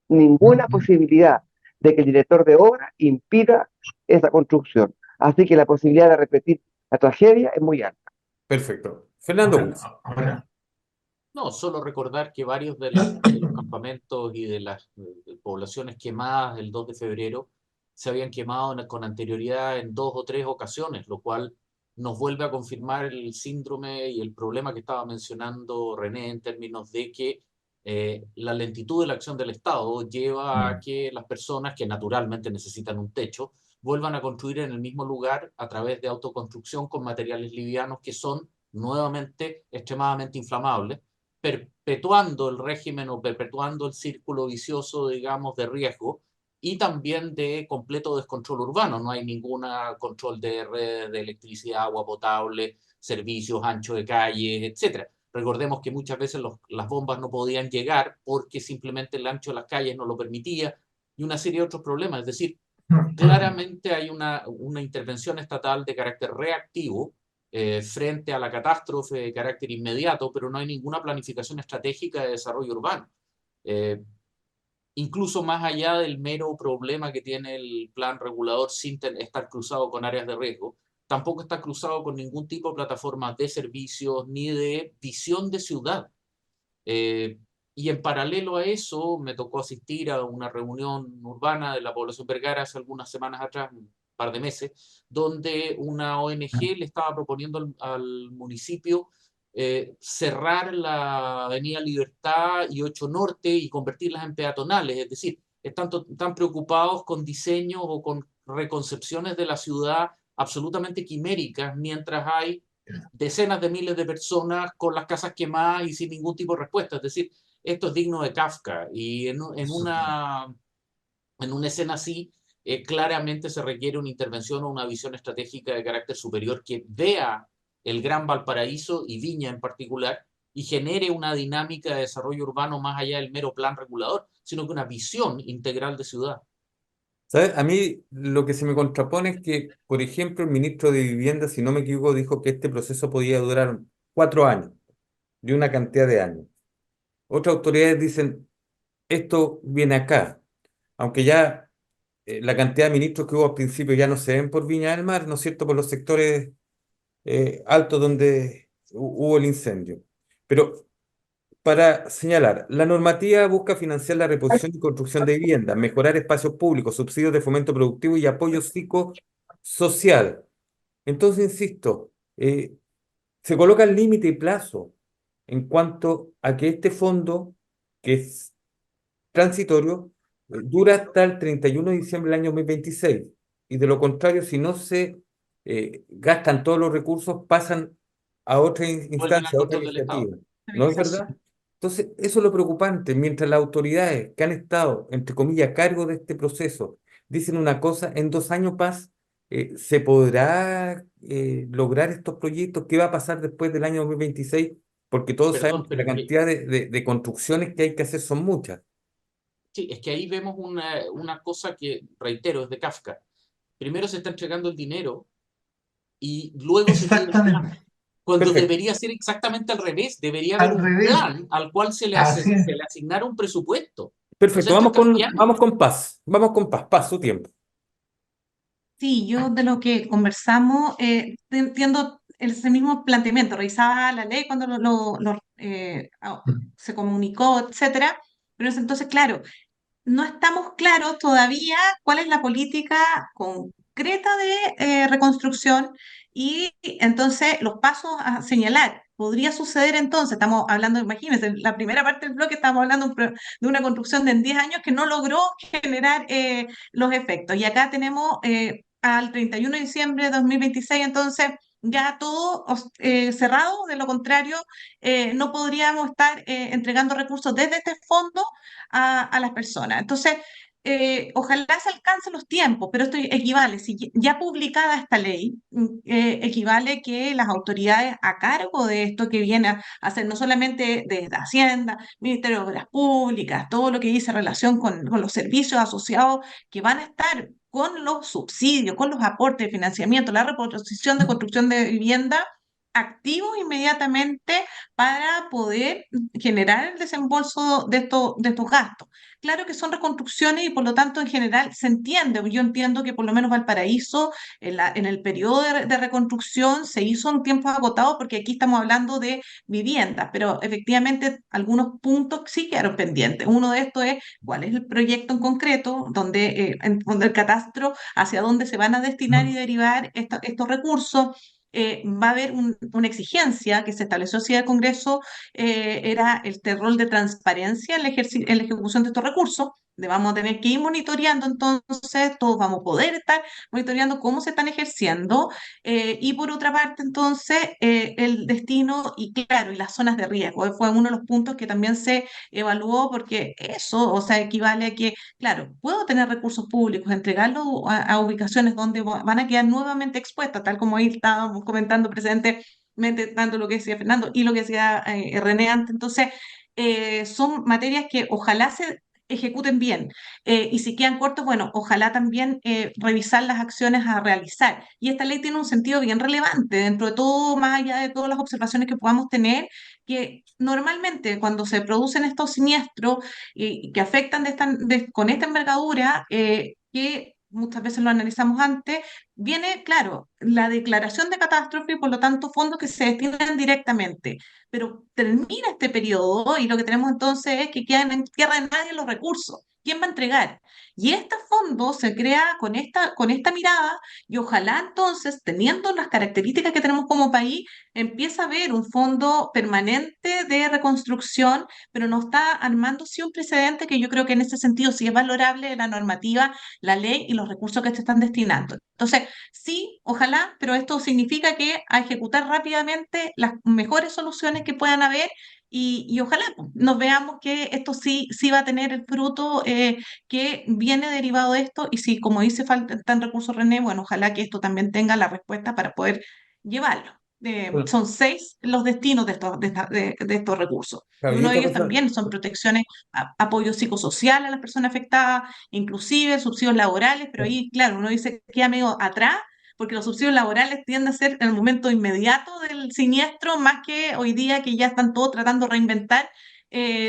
ninguna posibilidad de que el director de obra impida esa construcción. Así que la posibilidad de repetir la tragedia es muy alta. Perfecto. Fernando Ahora, Woods. ahora, No, solo recordar que varios de los campamentos y de las poblaciones quemadas el 2 de febrero se habían quemado con anterioridad en 2 o 3 ocasiones, lo cual nos vuelve a confirmar el síndrome y el problema que estaba mencionando René en términos de que la lentitud de la acción del Estado lleva a que las personas que naturalmente necesitan un techo vuelvan a construir en el mismo lugar a través de autoconstrucción con materiales livianos que son nuevamente extremadamente inflamables, perpetuando el régimen o perpetuando el círculo vicioso, digamos, de riesgo y también de completo descontrol urbano. No hay ningún control de redes de electricidad, agua potable, servicios, ancho de calles, etc. Recordemos que muchas veces las bombas no podían llegar porque simplemente el ancho de las calles no lo permitía y una serie de otros problemas. Es decir, claramente hay una intervención estatal de carácter reactivo frente a la catástrofe de carácter inmediato, pero no hay ninguna planificación estratégica de desarrollo urbano. Eh, Incluso más allá del mero problema que tiene el plan regulador sin estar cruzado con áreas de riesgo, tampoco está cruzado con ningún tipo de plataforma de servicios ni de visión de ciudad. Eh, y en paralelo a eso, me tocó asistir a una reunión urbana de la población Vergara hace algunas semanas atrás, par de meses, donde una ONG le estaba proponiendo al municipio cerrar la Avenida Libertad y 8 Norte y convertirlas en peatonales. Es decir, están preocupados con diseños o con reconcepciones de la ciudad absolutamente quiméricas, mientras hay decenas de miles de personas con las casas quemadas y sin ningún tipo de respuesta. Es decir, esto es digno de Kafka, y en una escena así, claramente se requiere una intervención o una visión estratégica de carácter superior que vea el Gran Valparaíso y Viña en particular y genere una dinámica de desarrollo urbano más allá del mero plan regulador, sino que una visión integral de ciudad. ¿Sabes? A mí lo que se me contrapone es que, por ejemplo, el ministro de Vivienda, si no me equivoco, dijo que este proceso podía durar 4 años, de una cantidad de años. Otras autoridades dicen, esto viene acá, aunque ya la cantidad de ministros que hubo al principio ya no se ven por Viña del Mar, ¿no es cierto?, por los sectores altos donde hubo el incendio. Pero para señalar, la normativa busca financiar la reposición y construcción de viviendas, mejorar espacios públicos, subsidios de fomento productivo y apoyo psicosocial. Entonces, insisto, se coloca el límite y plazo en cuanto a que este fondo, que es transitorio, dura hasta el 31 de diciembre del año 2026. Y de lo contrario, si no se gastan todos los recursos, pasan a otra Vuelven al instancia, a otra control del Estado. iniciativa. ¿No es verdad? Entonces, eso es lo preocupante. Mientras las autoridades que han estado, entre comillas, a cargo de este proceso, dicen una cosa, en 2 años más, ¿se podrá lograr estos proyectos? ¿Qué va a pasar después del año 2026? Porque todos Perdón, sabemos que pero la cantidad de construcciones que hay que hacer son muchas. sí, es que ahí vemos una cosa que, reitero, es de Kafka. Primero se está entregando el dinero y luego se pide el plan, Exactamente. cuando Perfecto. debería ser exactamente al revés. Debería haber Al un revés. plan al cual Así es. se le asignara un presupuesto. O sea, Perfecto, esto es kafkiano. vamos con paz, paz, su tiempo. Sí, yo de lo que conversamos entiendo ese mismo planteamiento. Revisaba la ley cuando se comunicó, etcétera. Pero entonces, claro, no estamos claros todavía cuál es la política concreta de reconstrucción y entonces los pasos a señalar. Podría suceder entonces, estamos hablando, imagínense, en la primera parte del bloque estamos hablando de una construcción de en 10 años que no logró generar los efectos. Y acá tenemos al 31 de diciembre de 2026, entonces ya todo cerrado, de lo contrario, no podríamos estar entregando recursos desde este fondo a las personas. Entonces, ojalá se alcancen los tiempos, pero esto equivale, si ya publicada esta ley, equivale que las autoridades a cargo de esto que viene a hacer, no solamente desde Hacienda, Ministerio de Obras Públicas, todo lo que dice relación con los servicios asociados que van a estar con los subsidios, con los aportes de financiamiento, la reposición de construcción de vivienda, activos inmediatamente para poder generar el desembolso de estos gastos. Claro que son reconstrucciones y por lo tanto en general se entiende. Yo entiendo que por lo menos Valparaíso en el periodo de reconstrucción se hizo en tiempos agotados porque aquí estamos hablando de viviendas, pero efectivamente algunos puntos sí quedaron pendientes. Uno de estos es cuál es el proyecto en concreto, donde el catastro, hacia dónde se van a destinar y derivar estos recursos. Va a haber una exigencia que se estableció así el Congreso, era rol de transparencia en la ejecución de estos recursos. Vamos a tener que ir monitoreando, entonces todos vamos a poder estar monitoreando cómo se están ejerciendo y por otra parte, entonces, el destino y claro, y las zonas de riesgo fue uno de los puntos que también se evaluó porque eso, o sea, equivale a que, claro, puedo tener recursos públicos, entregarlos a ubicaciones donde van a quedar nuevamente expuestas, tal como ahí estábamos comentando presentemente, tanto lo que decía Fernando y lo que decía René antes. Entonces, son materias que ojalá se ejecuten bien y si quedan cortos, bueno, ojalá también revisar las acciones a realizar. Y esta ley tiene un sentido bien relevante dentro de todo, más allá de todas las observaciones que podamos tener, que normalmente cuando se producen estos siniestros que afectan con esta envergadura, que muchas veces lo analizamos antes, viene, claro, la declaración de catástrofe y por lo tanto fondos que se destinan directamente. Pero termina este periodo y lo que tenemos entonces es que quedan en tierra de nadie los recursos. ¿quién va a entregar? Y este fondo se crea con esta mirada y ojalá entonces, teniendo las características que tenemos como país, empieza a haber un fondo permanente de reconstrucción, pero no está armando sí un precedente que yo creo que en ese sentido sí es valorable la normativa, la ley y los recursos que se están destinando. Entonces, sí, ojalá, pero esto significa que a ejecutar rápidamente las mejores soluciones que puedan haber y ojalá pues, nos veamos que esto sí va a tener el fruto que viene derivado de esto y si, como dice, faltan recursos, René, bueno, ojalá que esto también tenga la respuesta para poder llevarlo. Bueno, Son 6 los destinos de estos recursos. Y claro, y uno de otra ellos cosa, también son protecciones, apoyo psicosocial a las personas afectadas, inclusive subsidios laborales, pero ahí, claro, uno dice que amigo atrás, porque los subsidios laborales tienden a ser en el momento inmediato del siniestro, más que hoy día que ya están todos tratando de reinventar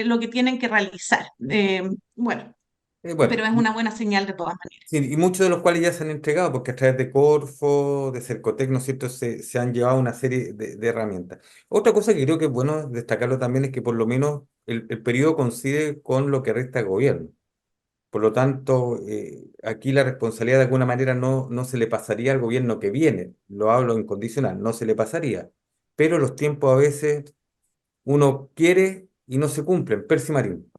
lo que tienen que realizar. Bueno, bueno, pero es una buena señal de todas maneras. sí, y muchos de los cuales ya se han entregado, porque a través de Corfo, de Cercotec, ¿no es cierto?, se han llevado una serie de herramientas. Otra cosa que creo que es bueno destacarlo también es que por lo menos el periodo coincide con lo que resta de gobierno. Por lo tanto, aquí la responsabilidad de alguna manera no se le pasaría al gobierno que viene, lo hablo en condicional, no se le pasaría. Pero los tiempos a veces uno quiere y no se cumplen. Percy Marín.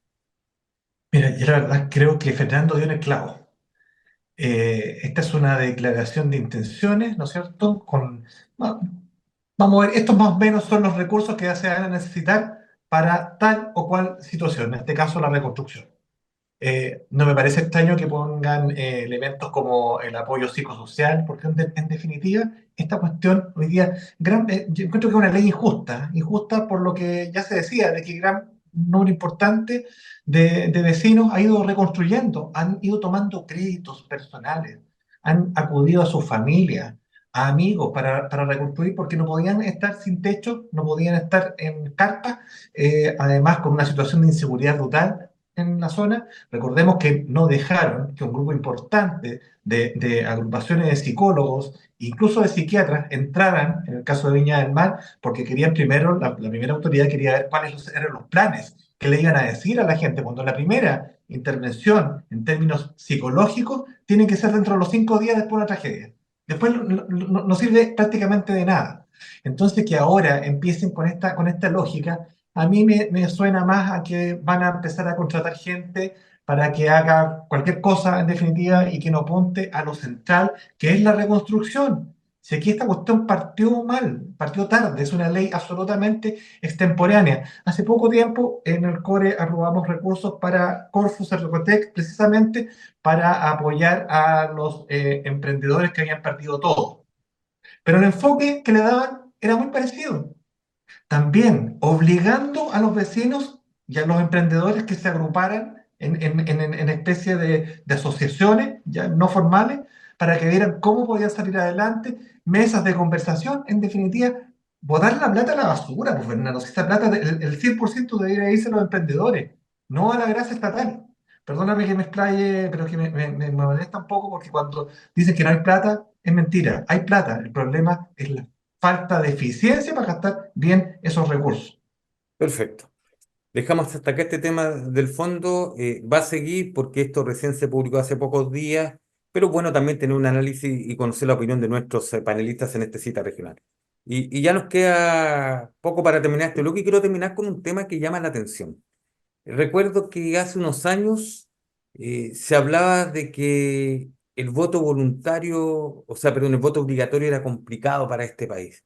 Mira, yo la verdad creo que Fernando dio en el clavo. Esta es una declaración de intenciones, ¿no es cierto? Va- Vamos a ver, estos más o menos son los recursos que ya se van a necesitar para tal o cual situación, en este caso la reconstrucción. No me parece extraño que pongan elementos como el apoyo psicosocial, porque en definitiva, esta cuestión hoy día, yo encuentro que es una ley injusta, injusta por lo que ya se decía, de que gran número importante de vecinos ha ido reconstruyendo, han ido tomando créditos personales, han acudido a sus familias, a amigos para reconstruir, porque no podían estar sin techo, no podían estar en carpas, además con una situación de inseguridad brutal en la zona. Recordemos que no dejaron que un grupo importante de agrupaciones de psicólogos, incluso de psiquiatras, entraran en el caso de Viña del Mar, porque querían primero, la primera autoridad quería ver cuáles eran los planes que le iban a decir a la gente, cuando la primera intervención en términos psicológicos tiene que ser dentro de los 5 días después de una tragedia. Después no sirve prácticamente de nada. Entonces, que ahora empiecen con esta lógica a mí me suena más a que van a empezar a contratar gente para que haga cualquier cosa en definitiva y que no apunte a lo central, que es la reconstrucción. Si aquí esta cuestión partió mal, partió tarde, es una ley absolutamente extemporánea. Hace poco tiempo en el CORE aprobamos recursos para Corfo Cercotec precisamente para apoyar a los emprendedores que habían perdido todo. Pero el enfoque que le daban era muy parecido, también obligando a los vecinos y a los emprendedores que se agruparan en especie de asociaciones ya no formales para que vieran cómo podían salir adelante, mesas de conversación, en definitiva, botar la plata a la basura, pues Fernando, si esa plata, el 100% debería irse a los emprendedores, no a la grasa estatal. Perdóname que me explaye, pero es que me molesta un poco porque cuando dicen que no hay plata, es mentira, hay plata, el problema es la falta de eficiencia para gastar bien esos recursos. Perfecto. Dejamos hasta acá este tema del fondo. Va a seguir porque esto recién se publicó hace pocos días, pero bueno, también tener un análisis y conocer la opinión de nuestros panelistas en este cita regional. Y ya nos queda poco para terminar este bloque y quiero terminar con un tema que llama la atención. Recuerdo que hace unos años se hablaba de que el voto voluntario, o sea, perdón, el voto obligatorio era complicado para este país.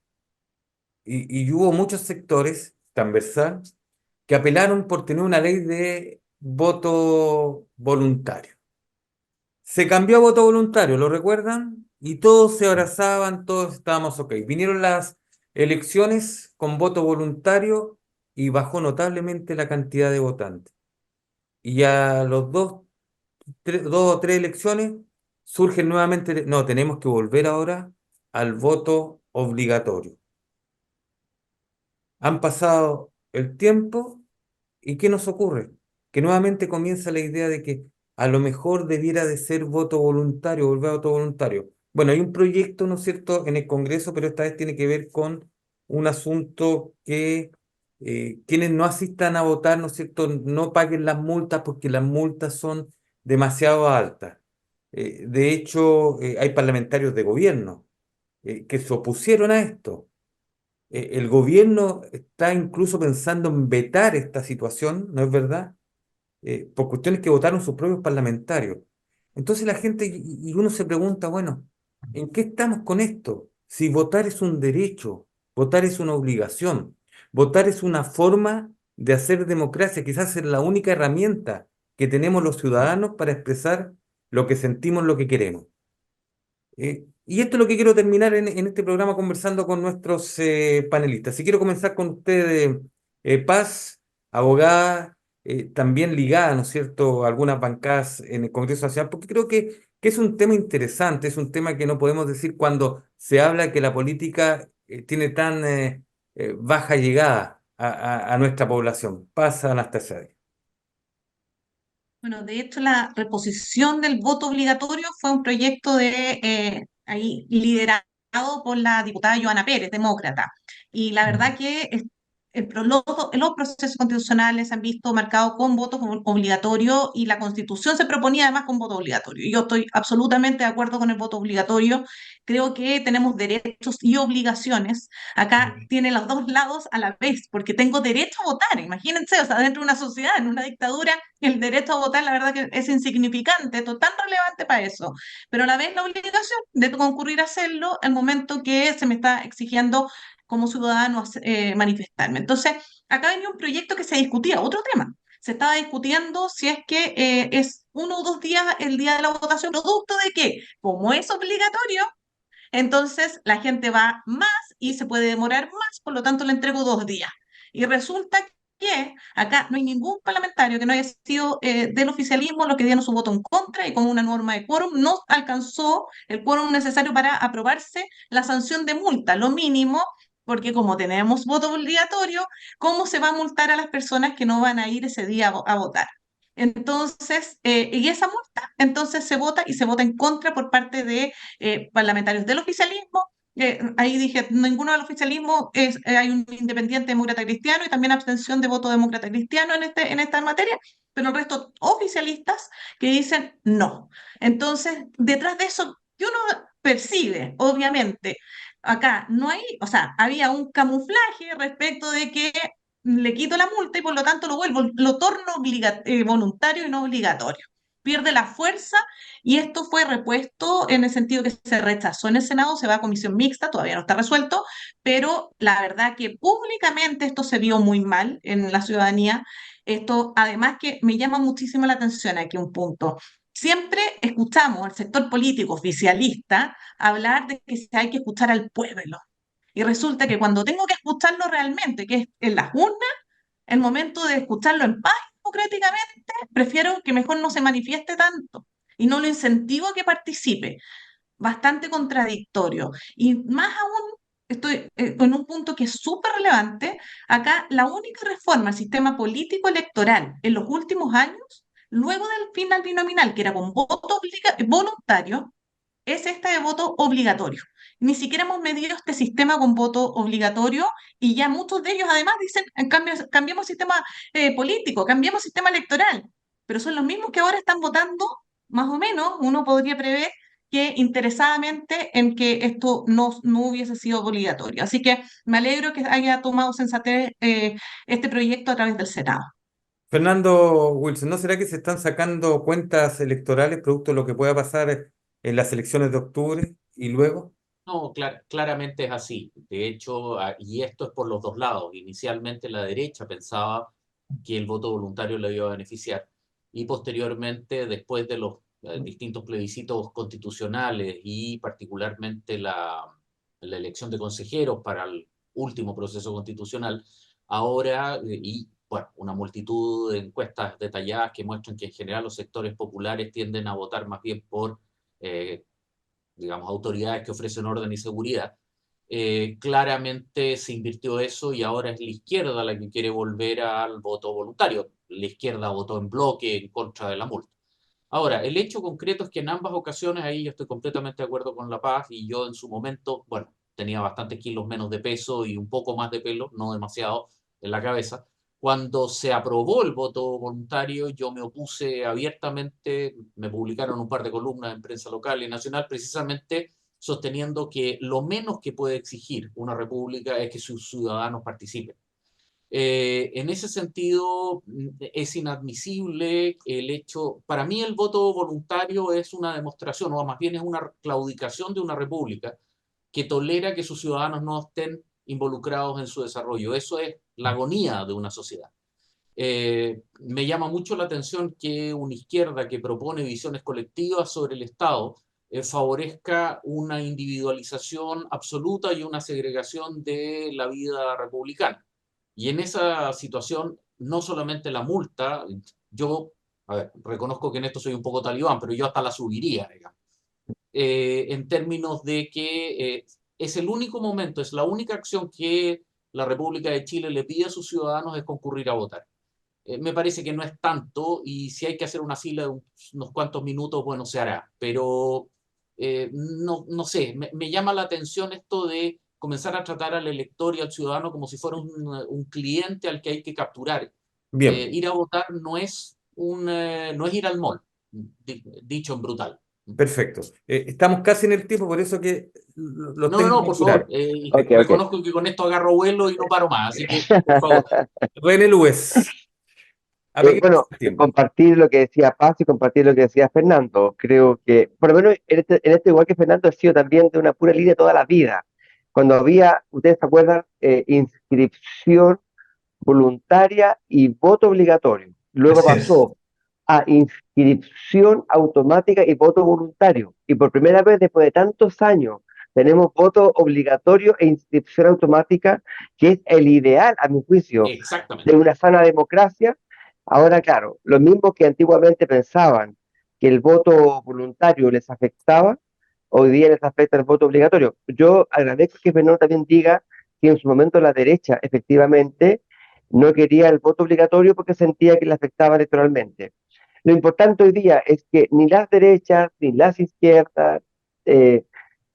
Y hubo muchos sectores transversal que apelaron por tener una ley de voto voluntario. Se cambió a voto voluntario, ¿lo recuerdan? Y todos se abrazaban, todos estábamos ok. Vinieron las elecciones con voto voluntario y bajó notablemente la cantidad de votantes. Y a los dos o tres elecciones surgen nuevamente, no, tenemos que volver ahora al voto obligatorio. Han pasado el tiempo. ¿Y qué nos ocurre? Que nuevamente comienza la idea de que a lo mejor debiera de ser voto voluntario, volver a voto voluntario. Bueno, hay un proyecto, ¿no es cierto?, en el Congreso, pero esta vez tiene que ver con un asunto que quienes no asistan a votar, ¿no es cierto?, no paguen las multas porque las multas son demasiado altas. De hecho, hay parlamentarios de gobierno que se opusieron a esto. El gobierno está incluso pensando en vetar esta situación, ¿no es verdad? Por cuestiones que votaron sus propios parlamentarios. Entonces la gente, y uno se pregunta, bueno, ¿en qué estamos con esto? Si votar es un derecho, votar es una obligación, votar es una forma de hacer democracia, quizás es la única herramienta que tenemos los ciudadanos para expresar lo que sentimos, lo que queremos. Y esto es lo que quiero terminar en este programa conversando con nuestros panelistas. Si quiero comenzar con ustedes, Paz, abogada, también ligada, ¿no es cierto?, a algunas bancadas en el Congreso Nacional, porque creo que es un tema interesante, es un tema que no podemos decir cuando se habla que la política tiene tan baja llegada a nuestra población. Paz, Anastasia. Bueno, de hecho, la reposición del voto obligatorio fue un proyecto ahí liderado por la diputada Joana Pérez, demócrata. Y la verdad que los procesos constitucionales se han visto marcados con votos obligatorios y la Constitución se proponía además con voto obligatorio. Yo estoy absolutamente de acuerdo con el voto obligatorio. Creo que tenemos derechos y obligaciones. Acá tiene los dos lados a la vez, porque tengo derecho a votar. Imagínense, o sea, dentro de una sociedad, en una dictadura, el derecho a votar, la verdad que es insignificante, tan relevante para eso, pero a la vez la obligación de concurrir a hacerlo el momento que se me está exigiendo como ciudadano manifestarme. Entonces, acá venía un proyecto que se discutía, otro tema. Se estaba discutiendo si es que es 1 o 2 días el día de la votación, producto de que, como es obligatorio, entonces la gente va más y se puede demorar más, por lo tanto le entrego 2 días. Y resulta que acá no hay ningún parlamentario que no haya sido del oficialismo, los que dieron su voto en contra y con una norma de quórum no alcanzó el quórum necesario para aprobarse la sanción de multa, lo mínimo, porque como tenemos voto obligatorio, ¿cómo se va a multar a las personas que no van a ir ese día a votar? Entonces, y esa multa, entonces se vota y se vota en contra por parte de parlamentarios del oficialismo. Ahí dije, ninguno del oficialismo hay un independiente demócrata cristiano y también abstención de voto demócrata cristiano en esta materia, pero el resto oficialistas que dicen no. Entonces, detrás de eso, que uno percibe, obviamente, acá no hay, o sea, había un camuflaje respecto de que le quito la multa y por lo tanto lo torno voluntario y no obligatorio. Pierde la fuerza y esto fue repuesto en el sentido que se rechazó en el Senado, se va a comisión mixta, todavía no está resuelto, pero la verdad que públicamente esto se vio muy mal en la ciudadanía. Esto, además que me llama muchísimo la atención aquí un punto. Siempre escuchamos al sector político oficialista hablar de que hay que escuchar al pueblo. Y resulta que cuando tengo que escucharlo realmente, que es en las urnas, el momento de escucharlo en paz democráticamente, prefiero que mejor no se manifieste tanto y no lo incentivo a que participe. Bastante contradictorio. Y más aún, estoy con un punto que es súper relevante. Acá, la única reforma al sistema político electoral en los últimos años, luego del final binominal, que era con voto voluntario, es esta de voto obligatorio. Ni siquiera hemos medido este sistema con voto obligatorio y ya muchos de ellos además dicen, en cambio, cambiemos sistema político, cambiemos sistema electoral, pero son los mismos que ahora están votando, más o menos, uno podría prever que interesadamente en que esto no hubiese sido obligatorio. Así que me alegro que haya tomado sensatez este proyecto a través del Senado. Fernando Wilson, ¿no será que se están sacando cuentas electorales producto de lo que pueda pasar en las elecciones de octubre y luego? No, claramente es así. De hecho, y esto es por los dos lados. Inicialmente la derecha pensaba que el voto voluntario le iba a beneficiar y posteriormente, después de los distintos plebiscitos constitucionales y particularmente la elección de consejeros para el último proceso constitucional, ahora, y bueno, una multitud de encuestas detalladas que muestran que en general los sectores populares tienden a votar más bien por digamos, autoridades que ofrecen orden y seguridad. Claramente se invirtió eso y ahora es la izquierda la que quiere volver al voto voluntario. La izquierda votó en bloque en contra de la multa. Ahora, el hecho concreto es que en ambas ocasiones, ahí yo estoy completamente de acuerdo con La Paz, y yo en su momento, bueno, tenía bastantes kilos menos de peso y un poco más de pelo, no demasiado, en la cabeza. Cuando se aprobó el voto voluntario, yo me opuse abiertamente, me publicaron un par de columnas en prensa local y nacional, precisamente sosteniendo que lo menos que puede exigir una república es que sus ciudadanos participen. En ese sentido, es inadmisible el hecho, para mí el voto voluntario es una demostración, o más bien es una claudicación de una república que tolera que sus ciudadanos no estén involucrados en su desarrollo. Eso es la agonía de una sociedad. Me llama mucho la atención que una izquierda que propone visiones colectivas sobre el Estado favorezca una individualización absoluta y una segregación de la vida republicana. Y en esa situación, no solamente la multa, yo, a ver, reconozco que en esto soy un poco talibán, pero yo hasta la subiría, digamos, en términos de que es el único momento, es la única acción que la República de Chile le pide a sus ciudadanos es concurrir a votar. Me parece que no es tanto y si hay que hacer una fila de unos cuantos minutos, bueno, se hará, pero no sé, me llama la atención esto de comenzar a tratar al elector y al ciudadano como si fuera un cliente al que hay que capturar. Bien, Ir a votar no es no es ir al mall, dicho en brutal. perfecto. Estamos casi en el tiempo, por eso que los tengo que Por favor, apurar. Ok, ok. reconozco que con esto agarro vuelo y no paro más, así que, por favor. René Lues, apeguemos Bueno, el tiempo. compartir lo que decía Paz y compartir lo que decía Fernando. Creo que, por lo menos en este igual que Fernando, he sido también de una pura línea toda la vida. Cuando había, ustedes se acuerdan, inscripción voluntaria y voto obligatorio. Luego Así es. pasó a inscripción automática y voto voluntario. Y por primera vez después de tantos años tenemos voto obligatorio e inscripción automática, que es el ideal, a mi juicio, de Exactamente. una sana democracia. Ahora, claro, los mismos que antiguamente pensaban que el voto voluntario les afectaba, hoy día les afecta el voto obligatorio. Yo agradezco que Fernando también diga que en su momento la derecha efectivamente no quería el voto obligatorio porque sentía que le afectaba electoralmente. Lo importante hoy día es que ni las derechas ni las izquierdas eh,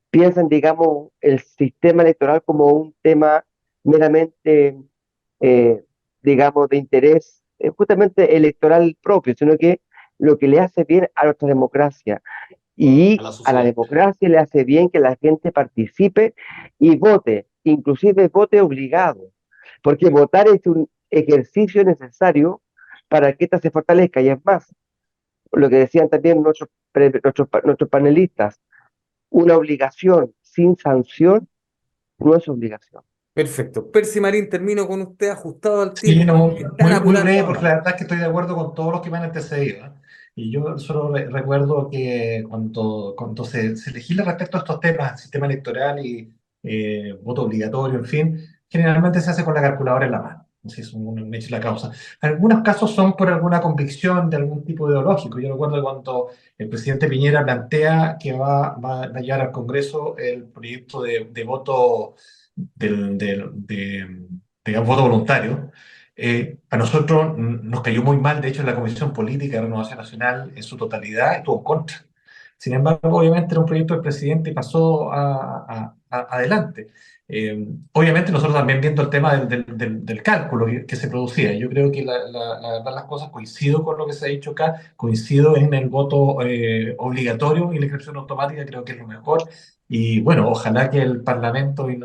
piensan, digamos, el sistema electoral como un tema meramente, eh, digamos, de interés justamente electoral propio, sino que lo que le hace bien a nuestra democracia A y la a la sociedad. democracia le hace bien que la gente participe y vote, inclusive vote obligado, porque votar es un ejercicio necesario para que ésta se fortalezca. Y es más, lo que decían también nuestros panelistas, una obligación sin sanción no es obligación. Perfecto. Percy Marín, termino con usted ajustado al Sí, tiempo. no, Están muy apurados breve, porque además. la verdad es que estoy de acuerdo con todos los que me han antecedido, ¿eh? Y yo solo recuerdo que cuando se legisla respecto a estos temas, sistema electoral y voto obligatorio, en fin, generalmente se hace con la calculadora en la mano. Así es un hecho y la causa. Algunos casos son por alguna convicción de algún tipo ideológico. Yo recuerdo cuando el presidente Piñera plantea que va a llevar al Congreso el proyecto de voto de voto voluntario. A nosotros nos cayó muy mal, de hecho, en la Comisión Política de Renovación Nacional en su totalidad estuvo en contra. Sin embargo, obviamente era un proyecto del presidente y pasó adelante. Obviamente nosotros también viendo el tema del cálculo que se producía. Yo creo que la verdad las cosas coincido con lo que se ha dicho acá, coincido en el voto obligatorio y la inscripción automática, creo que es lo mejor. Y bueno, ojalá que el Parlamento, y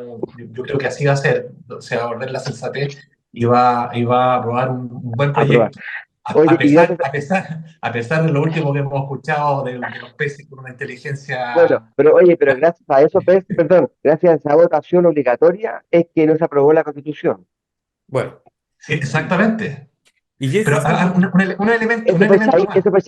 yo creo que así va a ser, se va a volver la sensatez y va a aprobar un buen Aprobar. proyecto. A, Oye, a y pesar, gracias, a pesar, a pesar de lo último que hemos escuchado de los peces con una bueno, inteligencia. pero oye, pero gracias a eso, perdón, gracias a esa votación obligatoria es que no se aprobó la Constitución. Bueno, Sí, exactamente. y Jesse Pero Silva, un elemento más. Eso fue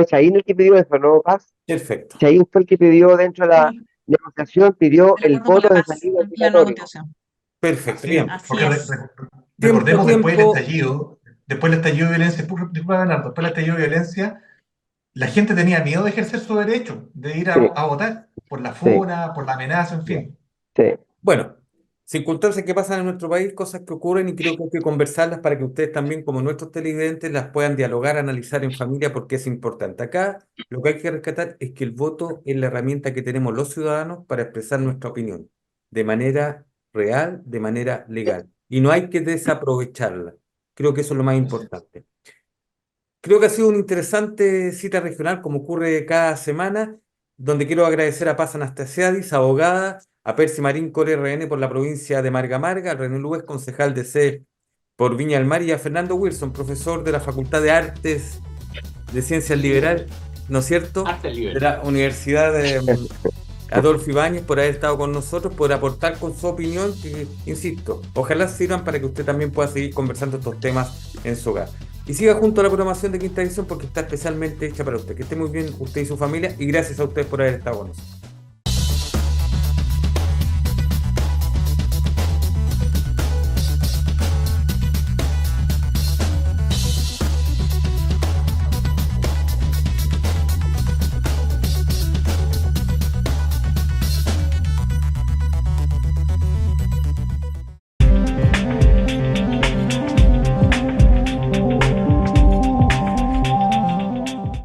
Chahín el que pidió eso, ¿no, Paz? perfecto. Chahín fue el que pidió dentro de la Sí, negociación, pidió el el acuerdo por voto la de paz, salida la nueva obligatorio. constitución. Perfecto, Así es, bien. Así porque es. Tiempo, recordemos tiempo. después del estallido de violencia, disculpa, Bernardo, después del estallido de violencia, la gente tenía miedo de ejercer su derecho, de ir Sí, a votar, por la sí, funa, por la amenaza, en fin. sí. Bueno, circunstancias que pasan en nuestro país, cosas que ocurren y creo que hay que conversarlas para que ustedes también, como nuestros televidentes, las puedan dialogar, analizar en familia porque es importante. Acá lo que hay que rescatar es que el voto es la herramienta que tenemos los ciudadanos para expresar nuestra opinión de manera real, de manera legal. y no hay que desaprovecharla. Creo que eso es lo más importante. Creo que ha sido una interesante cita regional, como ocurre cada semana, donde quiero agradecer a Paz Anastasiadis, abogada, a Percy Marín, core RN por la provincia de Marga Marga, a René Luez, concejal de C por Viña del Mar, y a Fernando Wilson, profesor de la Facultad de Artes de Ciencias Liberales, ¿no es cierto?, Arte de libre. la Universidad de Adolfo Ibáñez, por haber estado con nosotros, por aportar con su opinión, que, insisto, ojalá sirvan para que usted también pueda seguir conversando estos temas en su hogar. Y siga junto a la programación de Quinta Edición porque está especialmente hecha para usted. Que esté muy bien usted y su familia, y gracias a ustedes por haber estado con nosotros.